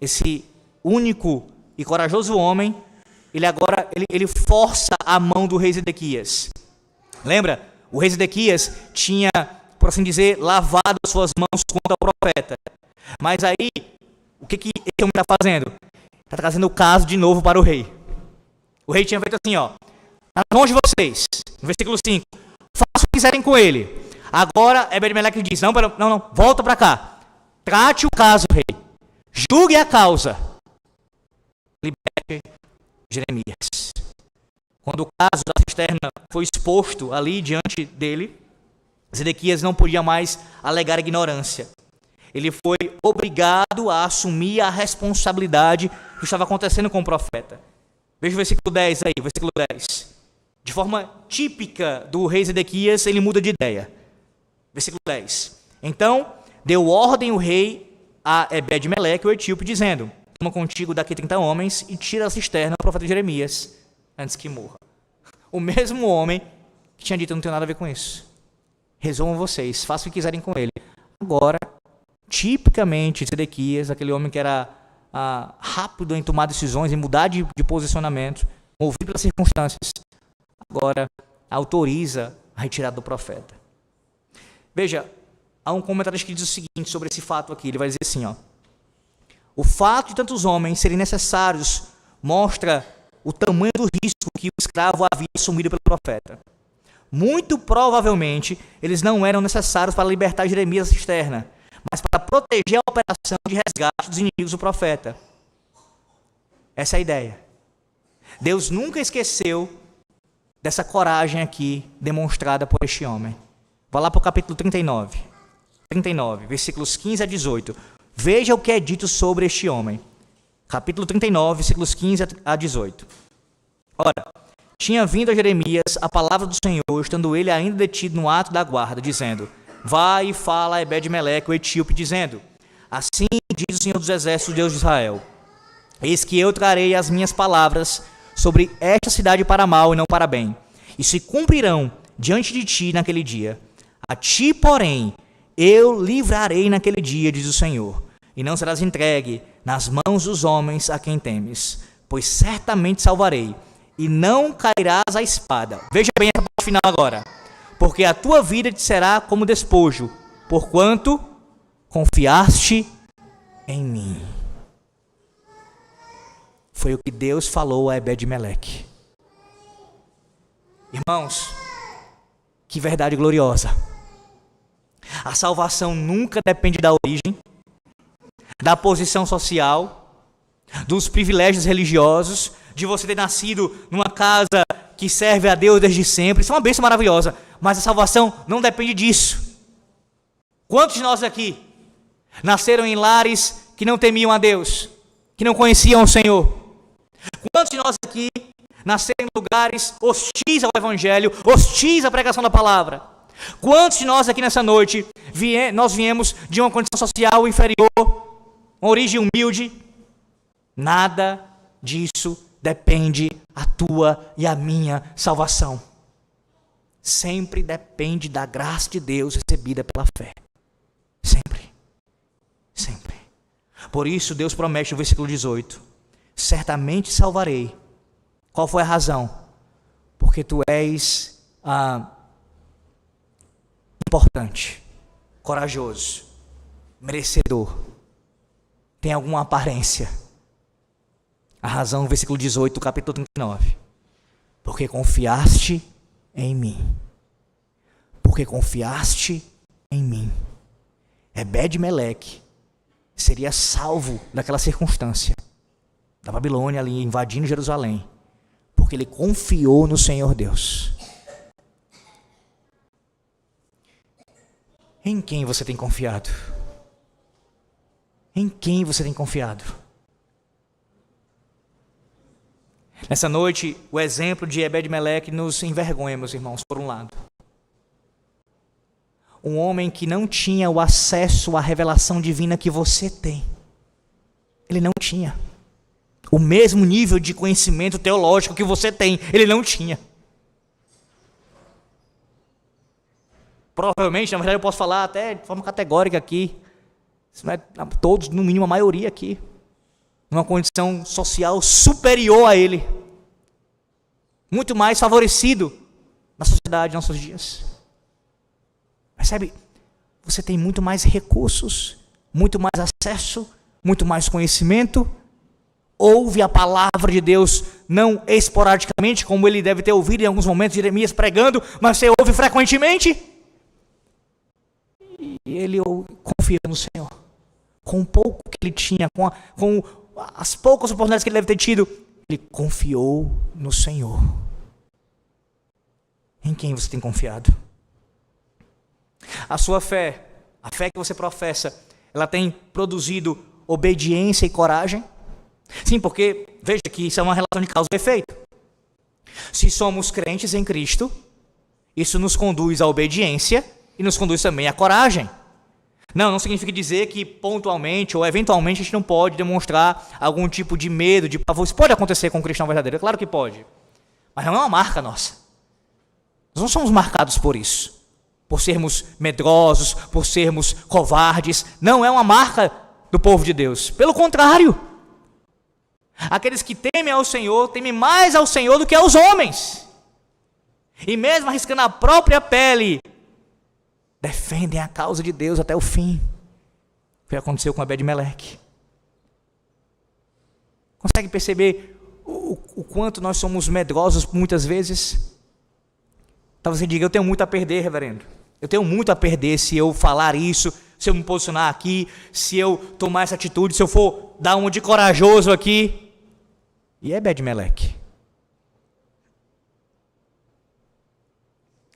Esse único e corajoso homem, ele força a mão do rei Zedequias. Lembra? O rei Zedequias tinha, por assim dizer, lavado as suas mãos contra o profeta. Mas aí, o que esse homem está fazendo? Está trazendo o caso de novo para o rei. O rei tinha feito assim, nas mãos de vocês, no versículo 5, façam o que quiserem com ele. Agora, Ebed-Meleque diz, não, volta para cá. Trate o caso, rei. Julgue a causa. Liberte Jeremias. Quando o caso da cisterna foi exposto ali diante dele, Zedequias não podia mais alegar ignorância. Ele foi obrigado a assumir a responsabilidade do que estava acontecendo com o profeta. Veja o versículo 10 aí, versículo 10. De forma típica do rei Zedequias, ele muda de ideia. Versículo 10. Então, deu ordem o rei a Ebed-Meleque, o etíope, dizendo, toma contigo daqui 30 homens e tira a cisterna ao profeta Jeremias, antes que morra. O mesmo homem que tinha dito, não tem nada a ver com isso. Resolvam vocês, façam o que quiserem com ele. Agora, tipicamente, Zedequias, aquele homem que era rápido em tomar decisões, em mudar de posicionamento, movido pelas circunstâncias, agora autoriza a retirada do profeta. Veja, há um comentarista que diz o seguinte sobre esse fato aqui, ele vai dizer assim, o fato de tantos homens serem necessários mostra o tamanho do risco que o escravo havia assumido pelo profeta. Muito provavelmente, eles não eram necessários para libertar Jeremias da cisterna, mas para proteger a operação de resgate dos inimigos do profeta. Essa é a ideia. Deus nunca esqueceu dessa coragem aqui demonstrada por este homem. Vá lá para o capítulo 39, versículos 15 a 18. Veja o que é dito sobre este homem. Capítulo 39, versículos 15 a 18. Ora, tinha vindo a Jeremias a palavra do Senhor, estando ele ainda detido no ato da guarda, dizendo, vai e fala a Ebed-Meleque, o etíope, dizendo, assim diz o Senhor dos Exércitos, Deus de Israel, eis que eu trarei as minhas palavras sobre esta cidade para mal e não para bem, e se cumprirão diante de ti naquele dia. A ti, porém, eu livrarei naquele dia, diz o Senhor, e não serás entregue nas mãos dos homens a quem temes, pois certamente salvarei, e não cairás à espada. Veja bem essa parte final agora. Porque a tua vida te será como despojo, porquanto confiaste em mim. Foi o que Deus falou a Ebed-Meleque. Irmãos, que verdade gloriosa. A salvação nunca depende da origem, da posição social, dos privilégios religiosos, de você ter nascido numa casa que serve a Deus desde sempre. Isso é uma bênção maravilhosa, mas a salvação não depende disso. Quantos de nós aqui nasceram em lares que não temiam a Deus, que não conheciam o Senhor? Quantos de nós aqui nasceram em lugares hostis ao Evangelho, hostis à pregação da palavra? Quantos de nós aqui nessa noite, nós viemos de uma condição social inferior, uma origem humilde? Nada disso depende a tua e a minha salvação. Sempre depende da graça de Deus recebida pela fé. Sempre. Sempre. Por isso Deus promete no versículo 18: certamente salvarei. Qual foi a razão? Porque tu és importante, corajoso, merecedor, tem alguma aparência. A razão no versículo 18 do capítulo 39: porque confiaste em mim. Porque confiaste em mim. Ebed-Meleque seria salvo daquela circunstância da Babilônia ali invadindo Jerusalém, porque ele confiou no Senhor Deus. Em quem você tem confiado? Em quem você tem confiado? Nessa noite, o exemplo de Ebed-Meleque nos envergonha, meus irmãos, por um lado. Um homem que não tinha o acesso à revelação divina que você tem. Ele não tinha. O mesmo nível de conhecimento teológico que você tem, ele não tinha. Provavelmente, na verdade eu posso falar até de forma categórica aqui, todos, no mínimo a maioria aqui, numa condição social superior a ele, muito mais favorecido na sociedade, nos nossos dias. Percebe? Você tem muito mais recursos, muito mais acesso, muito mais conhecimento, ouve a palavra de Deus, não esporadicamente, como ele deve ter ouvido em alguns momentos, Jeremias pregando, mas você ouve frequentemente, e ele confia no Senhor. Com o pouco que ele tinha, com as poucas oportunidades que ele deve ter tido, ele confiou no Senhor. Em quem você tem confiado? A sua fé, a fé que você professa, ela tem produzido obediência e coragem? Sim, porque, veja que isso é uma relação de causa e efeito. Se somos crentes em Cristo, isso nos conduz à obediência e nos conduz também à coragem. Não significa dizer que pontualmente ou eventualmente a gente não pode demonstrar algum tipo de medo, de pavor. Isso pode acontecer com o cristão verdadeiro, claro que pode. Mas não é uma marca nossa. Nós não somos marcados por isso. Por sermos medrosos, por sermos covardes. Não é uma marca do povo de Deus. Pelo contrário. Aqueles que temem ao Senhor, temem mais ao Senhor do que aos homens. E mesmo arriscando a própria pele, defendem a causa de Deus até o fim. Foi o que aconteceu com Ebed-Meleque. Consegue perceber o quanto nós somos medrosos muitas vezes? Talvez você diga: eu tenho muito a perder, reverendo. Eu tenho muito a perder se eu falar isso, se eu me posicionar aqui, se eu tomar essa atitude, se eu for dar um de corajoso aqui. E Ebed-Meleque?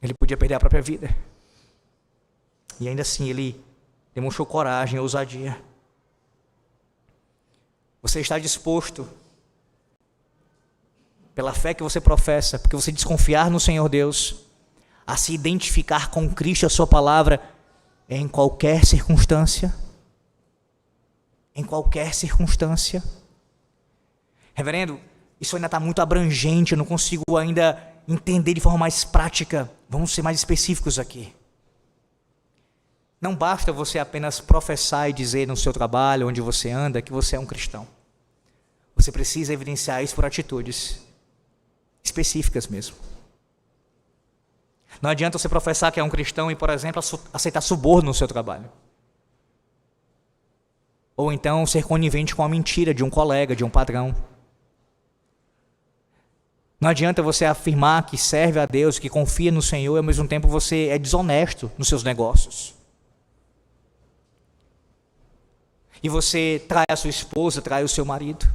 Ele podia perder a própria vida. E ainda assim ele demonstrou coragem e ousadia. Você está disposto, pela fé que você professa, porque você desconfiar no Senhor Deus, a se identificar com Cristo e a sua palavra em qualquer circunstância? Em qualquer circunstância. Reverendo, isso ainda está muito abrangente, eu não consigo ainda entender de forma mais prática. Vamos ser mais específicos aqui. Não basta você apenas professar e dizer no seu trabalho, onde você anda, que você é um cristão. Você precisa evidenciar isso por atitudes específicas mesmo. Não adianta você professar que é um cristão e, por exemplo, aceitar suborno no seu trabalho. Ou então ser conivente com a mentira de um colega, de um patrão. Não adianta você afirmar que serve a Deus, que confia no Senhor, e ao mesmo tempo você é desonesto nos seus negócios. E você trai a sua esposa, trai o seu marido.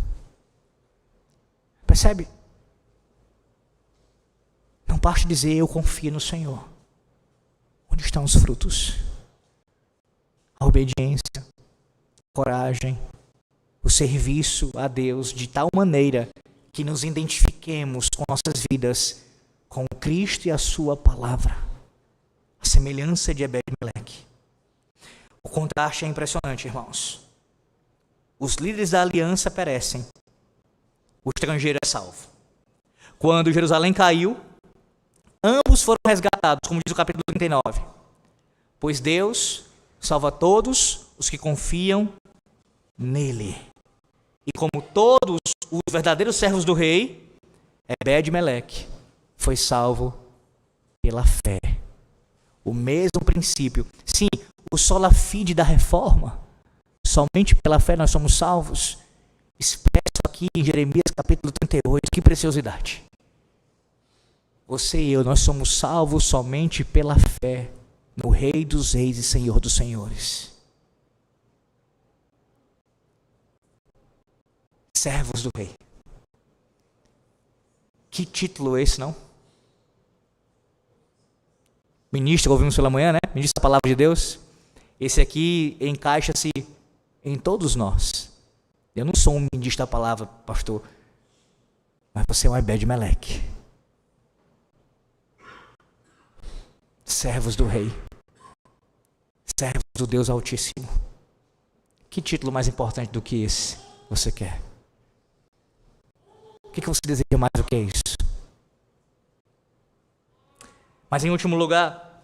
Percebe? Não basta dizer eu confio no Senhor. Onde estão os frutos? A obediência, a coragem, o serviço a Deus de tal maneira que nos identifiquemos com nossas vidas com Cristo e a sua palavra. A semelhança de Ebed-Meleque. O contraste é impressionante, irmãos. Os líderes da aliança perecem. O estrangeiro é salvo. Quando Jerusalém caiu, ambos foram resgatados, como diz o capítulo 39. Pois Deus salva todos os que confiam nele. E como todos os verdadeiros servos do rei, Ebed-Meleque foi salvo pela fé. O mesmo princípio. Sim, o sola fide da reforma. Somente pela fé nós somos salvos. Expresso aqui em Jeremias capítulo 38. Que preciosidade. Você e eu, nós somos salvos somente pela fé no Rei dos Reis e Senhor dos Senhores. Servos do Rei. Que título esse, não? Ministro, ouvimos pela manhã, né? Ministro da Palavra de Deus. Esse aqui encaixa-se em todos nós. Eu não sou um ministro da Palavra, pastor. Mas você é um Ebed-Meleque. Servos do Rei. Servos do Deus Altíssimo. Que título mais importante do que esse você quer? O que você deseja mais do que isso? Mas em último lugar,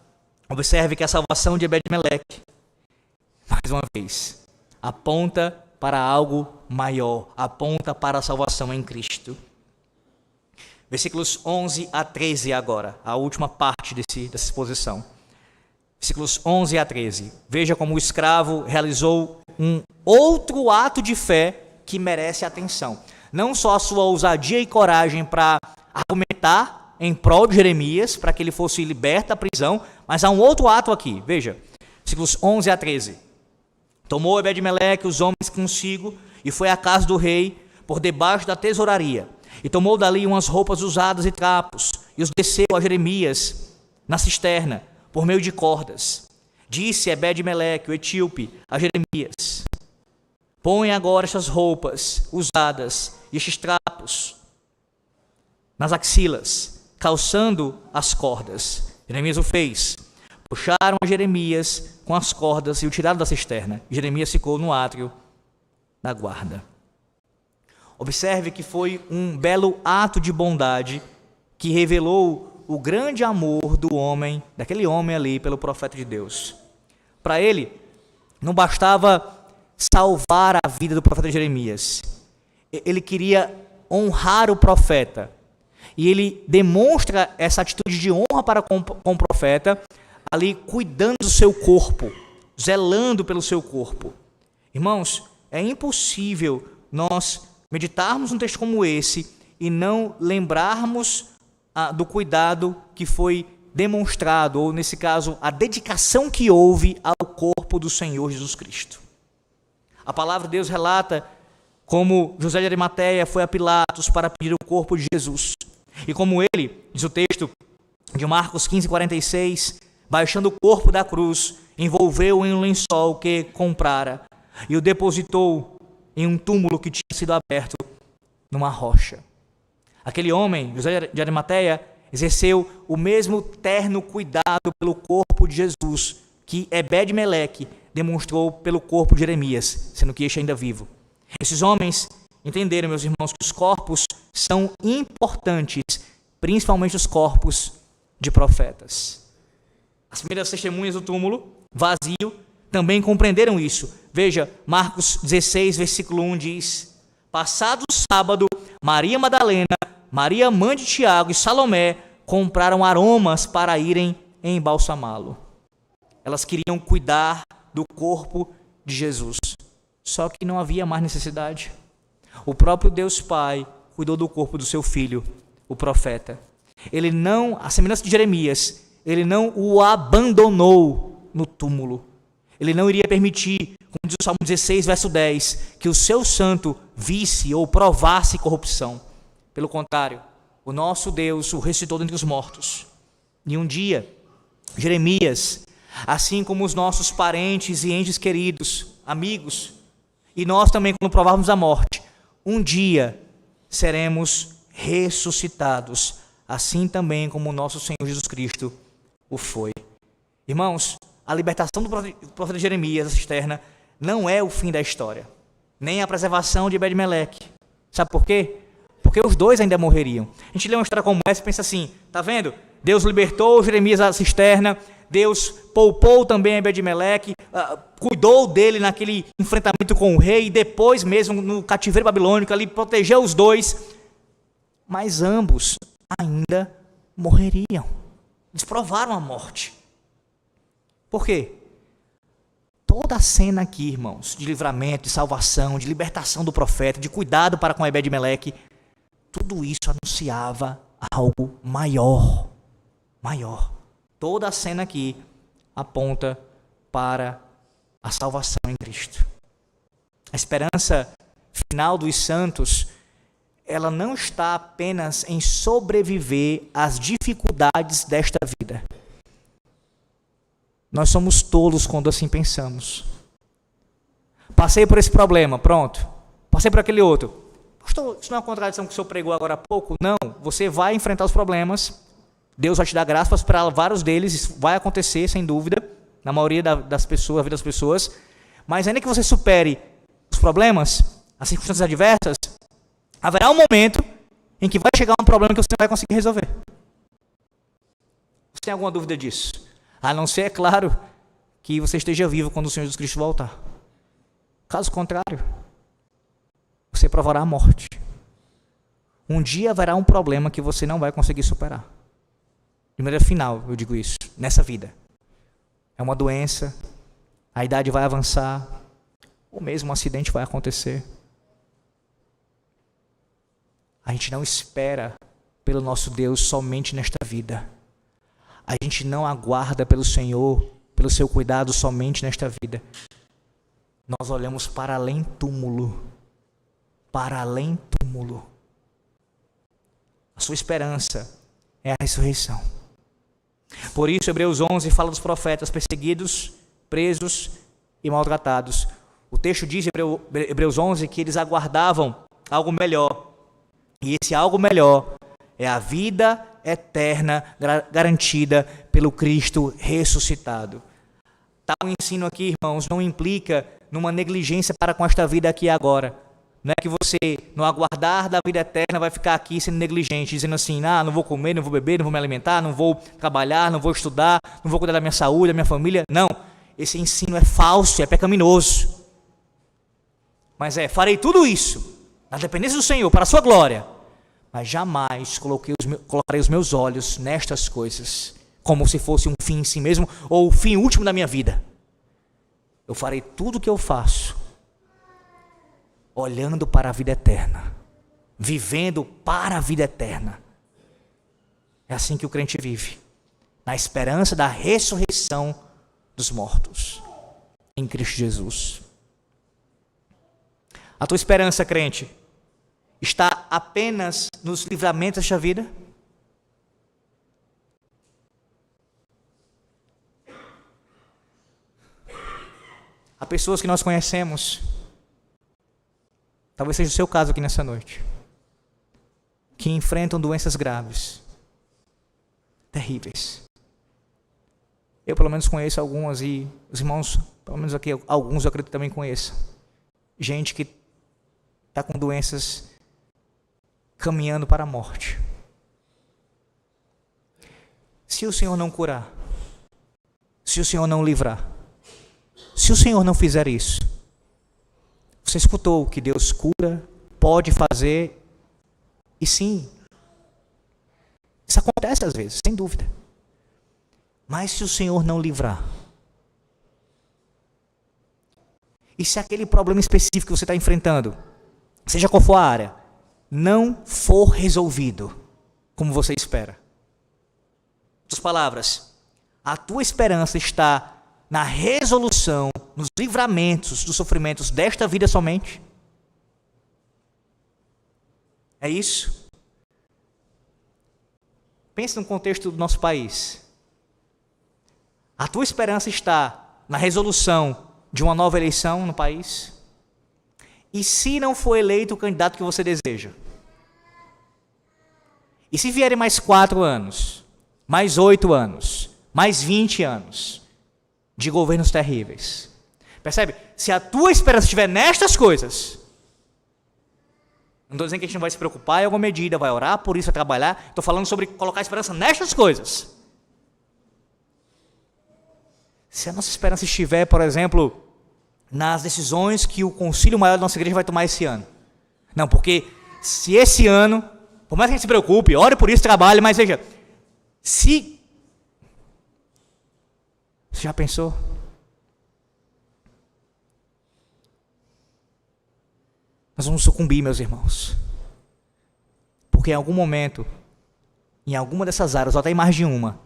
observe que a salvação de Ebed-Meleque, mais uma vez, aponta para algo maior, aponta para a salvação em Cristo. Versículos 11 a 13 agora, a última parte dessa exposição. Versículos 11 a 13. Veja como o escravo realizou um outro ato de fé que merece atenção. Não só a sua ousadia e coragem para argumentar em prol de Jeremias, para que ele fosse liberto da prisão, mas há um outro ato aqui. Veja, versículos 11 a 13. Tomou Ebed-Meleque os homens consigo e foi à casa do rei por debaixo da tesouraria. E tomou dali umas roupas usadas e trapos, e os desceu a Jeremias na cisterna, por meio de cordas. Disse Ebed-Meleque, o etíope, a Jeremias: põe agora estas roupas usadas e estes trapos nas axilas, calçando as cordas. Jeremias o fez. Puxaram a Jeremias com as cordas e o tiraram da cisterna. Jeremias ficou no átrio da guarda. Observe que foi um belo ato de bondade que revelou o grande amor do homem, daquele homem ali, pelo profeta de Deus. Para ele, não bastava salvar a vida do profeta Jeremias. Ele queria honrar o profeta. E ele demonstra essa atitude de honra para com o profeta, ali cuidando do seu corpo, zelando pelo seu corpo. Irmãos, é impossível nós meditarmos um texto como esse e não lembrarmos do cuidado que foi demonstrado, ou nesse caso, a dedicação que houve ao corpo do Senhor Jesus Cristo. A palavra de Deus relata como José de Arimateia foi a Pilatos para pedir o corpo de Jesus. E como ele, diz o texto de Marcos 15:46, baixando o corpo da cruz, envolveu em um lençol que comprara e o depositou em um túmulo que tinha sido aberto numa rocha. Aquele homem, José de Arimateia, exerceu o mesmo terno cuidado pelo corpo de Jesus que Ebed-Meleque demonstrou pelo corpo de Jeremias, sendo que este ainda vivo. Esses homens entenderam, meus irmãos, que os corpos são importantes, principalmente os corpos de profetas. As primeiras testemunhas do túmulo vazio também compreenderam isso. Veja, Marcos 16, versículo 1 diz: passado o sábado, Maria Madalena, Maria, mãe de Tiago e Salomé compraram aromas para irem embalsamá-lo. Elas queriam cuidar do corpo de Jesus, só que não havia mais necessidade. O próprio Deus Pai cuidou do corpo do seu Filho o profeta. Ele não, à semelhança de Jeremias, ele não o abandonou no túmulo. Ele não iria permitir, como diz o Salmo 16, verso 10, que o seu santo visse ou provasse corrupção. Pelo contrário, o nosso Deus o ressuscitou dentre os mortos. E um dia, Jeremias, assim como os nossos parentes e entes queridos, amigos, e nós também, quando provarmos a morte, um dia seremos ressuscitados, assim também como o nosso Senhor Jesus Cristo o foi. Irmãos, a libertação do profeta Jeremias da cisterna não é o fim da história, nem a preservação de Ebed-Meleque. Sabe por quê? Porque os dois ainda morreriam. A gente lê uma história como essa e pensa assim, tá vendo? Deus libertou Jeremias da cisterna, Deus poupou também Ebed-Meleque, cuidou dele naquele enfrentamento com o rei, e depois mesmo no cativeiro babilônico, ali protegeu os dois, mas ambos ainda morreriam. Eles provaram a morte. Por quê? Toda a cena aqui, irmãos, de livramento, de salvação, de libertação do profeta, de cuidado para com Ebed-Meleque, tudo isso anunciava algo maior. Maior. Toda a cena aqui aponta para a salvação em Cristo. A esperança final dos santos, ela não está apenas em sobreviver às dificuldades desta vida. Nós somos tolos quando assim pensamos. Passei por esse problema, pronto. Passei por aquele outro. Pastor, isso não é uma contradição que o senhor pregou agora há pouco? Não, você vai enfrentar os problemas. Deus vai te dar graça para superar vários deles. Isso vai acontecer, sem dúvida, na maioria das pessoas, na vida das pessoas. Mas ainda que você supere os problemas, as circunstâncias adversas, haverá um momento em que vai chegar um problema que você não vai conseguir resolver. Você tem alguma dúvida disso? A não ser, é claro, que você esteja vivo quando o Senhor Jesus Cristo voltar. Caso contrário, você provará a morte. Um dia haverá um problema que você não vai conseguir superar. De maneira final, eu digo isso, nessa vida. É uma doença, a idade vai avançar, ou mesmo um acidente vai acontecer. A gente não espera pelo nosso Deus somente nesta vida. A gente não aguarda pelo Senhor, pelo seu cuidado somente nesta vida. Nós olhamos para além túmulo. Para além túmulo. A sua esperança é a ressurreição. Por isso, Hebreus 11 fala dos profetas perseguidos, presos e maltratados. O texto diz, Hebreus 11, que eles aguardavam algo melhor. E esse algo melhor é a vida eterna garantida pelo Cristo ressuscitado. Tal ensino aqui, irmãos, não implica numa negligência para com esta vida aqui e agora. Não é que você, no aguardar da vida eterna, vai ficar aqui sendo negligente, dizendo assim, não vou comer, não vou beber, não vou me alimentar, não vou trabalhar, não vou estudar, não vou cuidar da minha saúde, da minha família. Não, esse ensino é falso, é pecaminoso. Mas farei tudo isso, na dependência do Senhor, para a sua glória. Mas jamais colocarei os meus olhos nestas coisas, como se fosse um fim em si mesmo, ou o fim último da minha vida. Eu farei tudo o que eu faço, olhando para a vida eterna, vivendo para a vida eterna. É assim que o crente vive, na esperança da ressurreição dos mortos, em Cristo Jesus. A tua esperança, crente, está apenas nos livramentos desta vida? Há pessoas que nós conhecemos, talvez seja o seu caso aqui nessa noite, que enfrentam doenças graves, terríveis. Eu pelo menos conheço algumas, e os irmãos, pelo menos aqui alguns eu acredito também conheçam. Gente que está com doenças caminhando para a morte. Se o Senhor não curar, se o Senhor não livrar, se o Senhor não fizer isso, você escutou que Deus cura, pode fazer, e sim, isso acontece às vezes, sem dúvida. Mas se o Senhor não livrar, e se aquele problema específico que você está enfrentando, seja qual for a área, não for resolvido, como você espera. Em outras palavras, a tua esperança está na resolução, nos livramentos dos sofrimentos desta vida somente? É isso? Pense no contexto do nosso país. A tua esperança está na resolução de uma nova eleição no país? E se não for eleito o candidato que você deseja? E se vierem mais 4 anos, mais 8 anos, mais 20 anos de governos terríveis? Percebe? Se a tua esperança estiver nestas coisas, não estou dizendo que a gente não vai se preocupar em alguma medida, vai orar por isso, vai trabalhar. Estou falando sobre colocar a esperança nestas coisas. Se a nossa esperança estiver, por exemplo, nas decisões que o concílio maior da nossa igreja vai tomar esse ano. Não, porque se esse ano, por mais que a gente se preocupe, ore por isso, trabalhe, mas veja, se... Você já pensou? Nós vamos sucumbir, meus irmãos. Porque em algum momento, em alguma dessas áreas, ou até em mais de uma,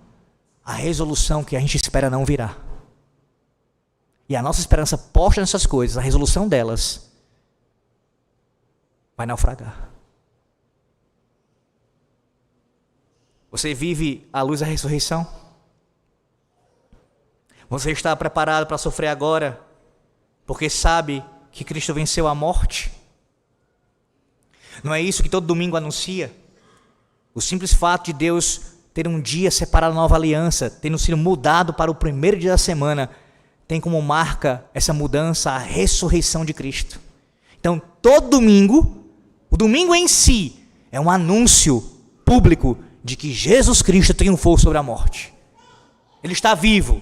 a resolução que a gente espera não virá. E a nossa esperança posta nessas coisas, a resolução delas, vai naufragar. Você vive à luz da ressurreição? Você está preparado para sofrer agora, porque sabe que Cristo venceu a morte? Não é isso que todo domingo anuncia? O simples fato de Deus ter um dia separado a nova aliança, tendo sido mudado para o primeiro dia da semana, tem como marca essa mudança a ressurreição de Cristo. Então, todo domingo, o domingo em si, é um anúncio público de que Jesus Cristo triunfou sobre a morte. Ele está vivo.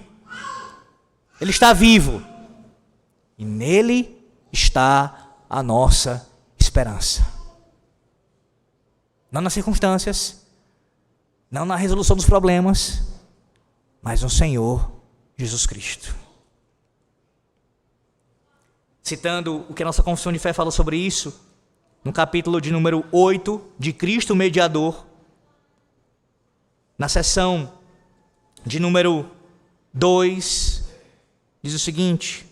Ele está vivo. E nele está a nossa esperança. Não nas circunstâncias, não na resolução dos problemas, mas no Senhor Jesus Cristo. Citando o que a nossa confissão de fé fala sobre isso, no capítulo de número 8, de Cristo Mediador, na seção de número 2, diz o seguinte,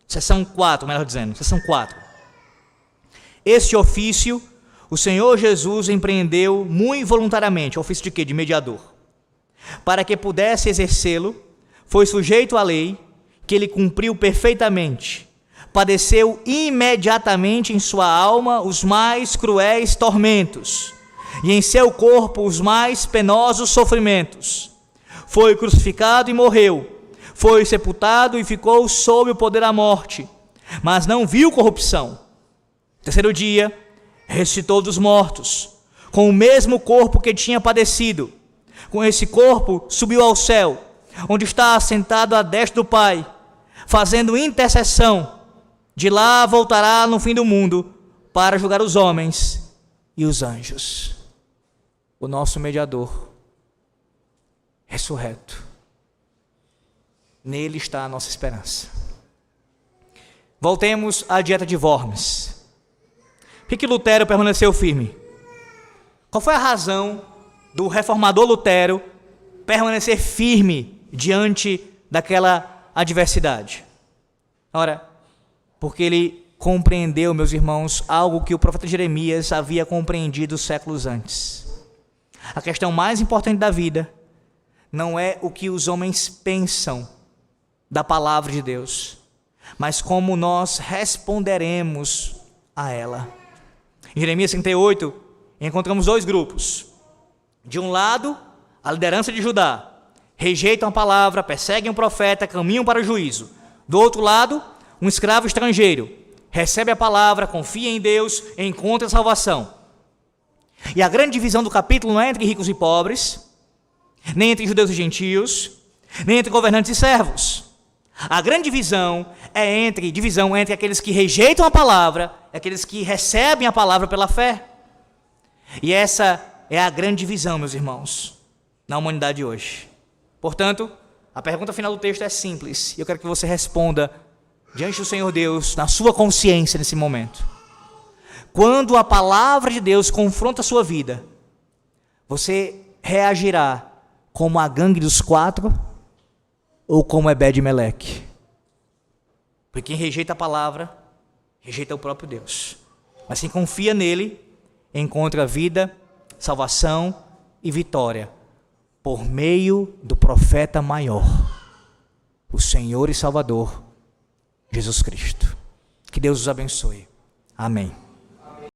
seção 4, melhor dizendo, seção 4. Este ofício, o Senhor Jesus empreendeu muito voluntariamente, ofício de quê? De mediador. Para que pudesse exercê-lo, foi sujeito à lei, que ele cumpriu perfeitamente, padeceu imediatamente em sua alma os mais cruéis tormentos, e em seu corpo os mais penosos sofrimentos. Foi crucificado e morreu, foi sepultado e ficou sob o poder da morte, mas não viu corrupção. Terceiro dia, ressuscitou dos mortos, com o mesmo corpo que tinha padecido. Com esse corpo subiu ao céu, onde está assentado à destra do Pai, fazendo intercessão. De lá voltará no fim do mundo para julgar os homens e os anjos. O nosso mediador, ressurreto. Nele está a nossa esperança. Voltemos à dieta de Worms. Por que Lutero permaneceu firme? Qual foi a razão do reformador Lutero permanecer firme diante daquela adversidade? Ora, porque ele compreendeu, meus irmãos, algo que o profeta Jeremias havia compreendido séculos antes. A questão mais importante da vida não é o que os homens pensam da palavra de Deus, mas como nós responderemos a ela. Em Jeremias 38, encontramos 2 grupos. De um lado, a liderança de Judá, rejeitam a palavra, perseguem o profeta, caminham para o juízo. Do outro lado, um escravo estrangeiro, recebe a palavra, confia em Deus, encontra a salvação. E a grande divisão do capítulo não é entre ricos e pobres, nem entre judeus e gentios, nem entre governantes e servos. A grande divisão é entre aqueles que rejeitam a palavra e aqueles que recebem a palavra pela fé. E essa é a grande divisão, meus irmãos, na humanidade hoje. Portanto, a pergunta final do texto é simples, e eu quero que você responda diante do Senhor Deus, na sua consciência nesse momento. Quando a palavra de Deus confronta a sua vida, você reagirá como a gangue dos 4 ou como Ebed-Meleque? Porque quem rejeita a palavra, rejeita o próprio Deus. Mas quem confia nele, encontra vida, salvação e vitória, por meio do profeta maior, o Senhor e Salvador, Jesus Cristo. Que Deus os abençoe. Amém.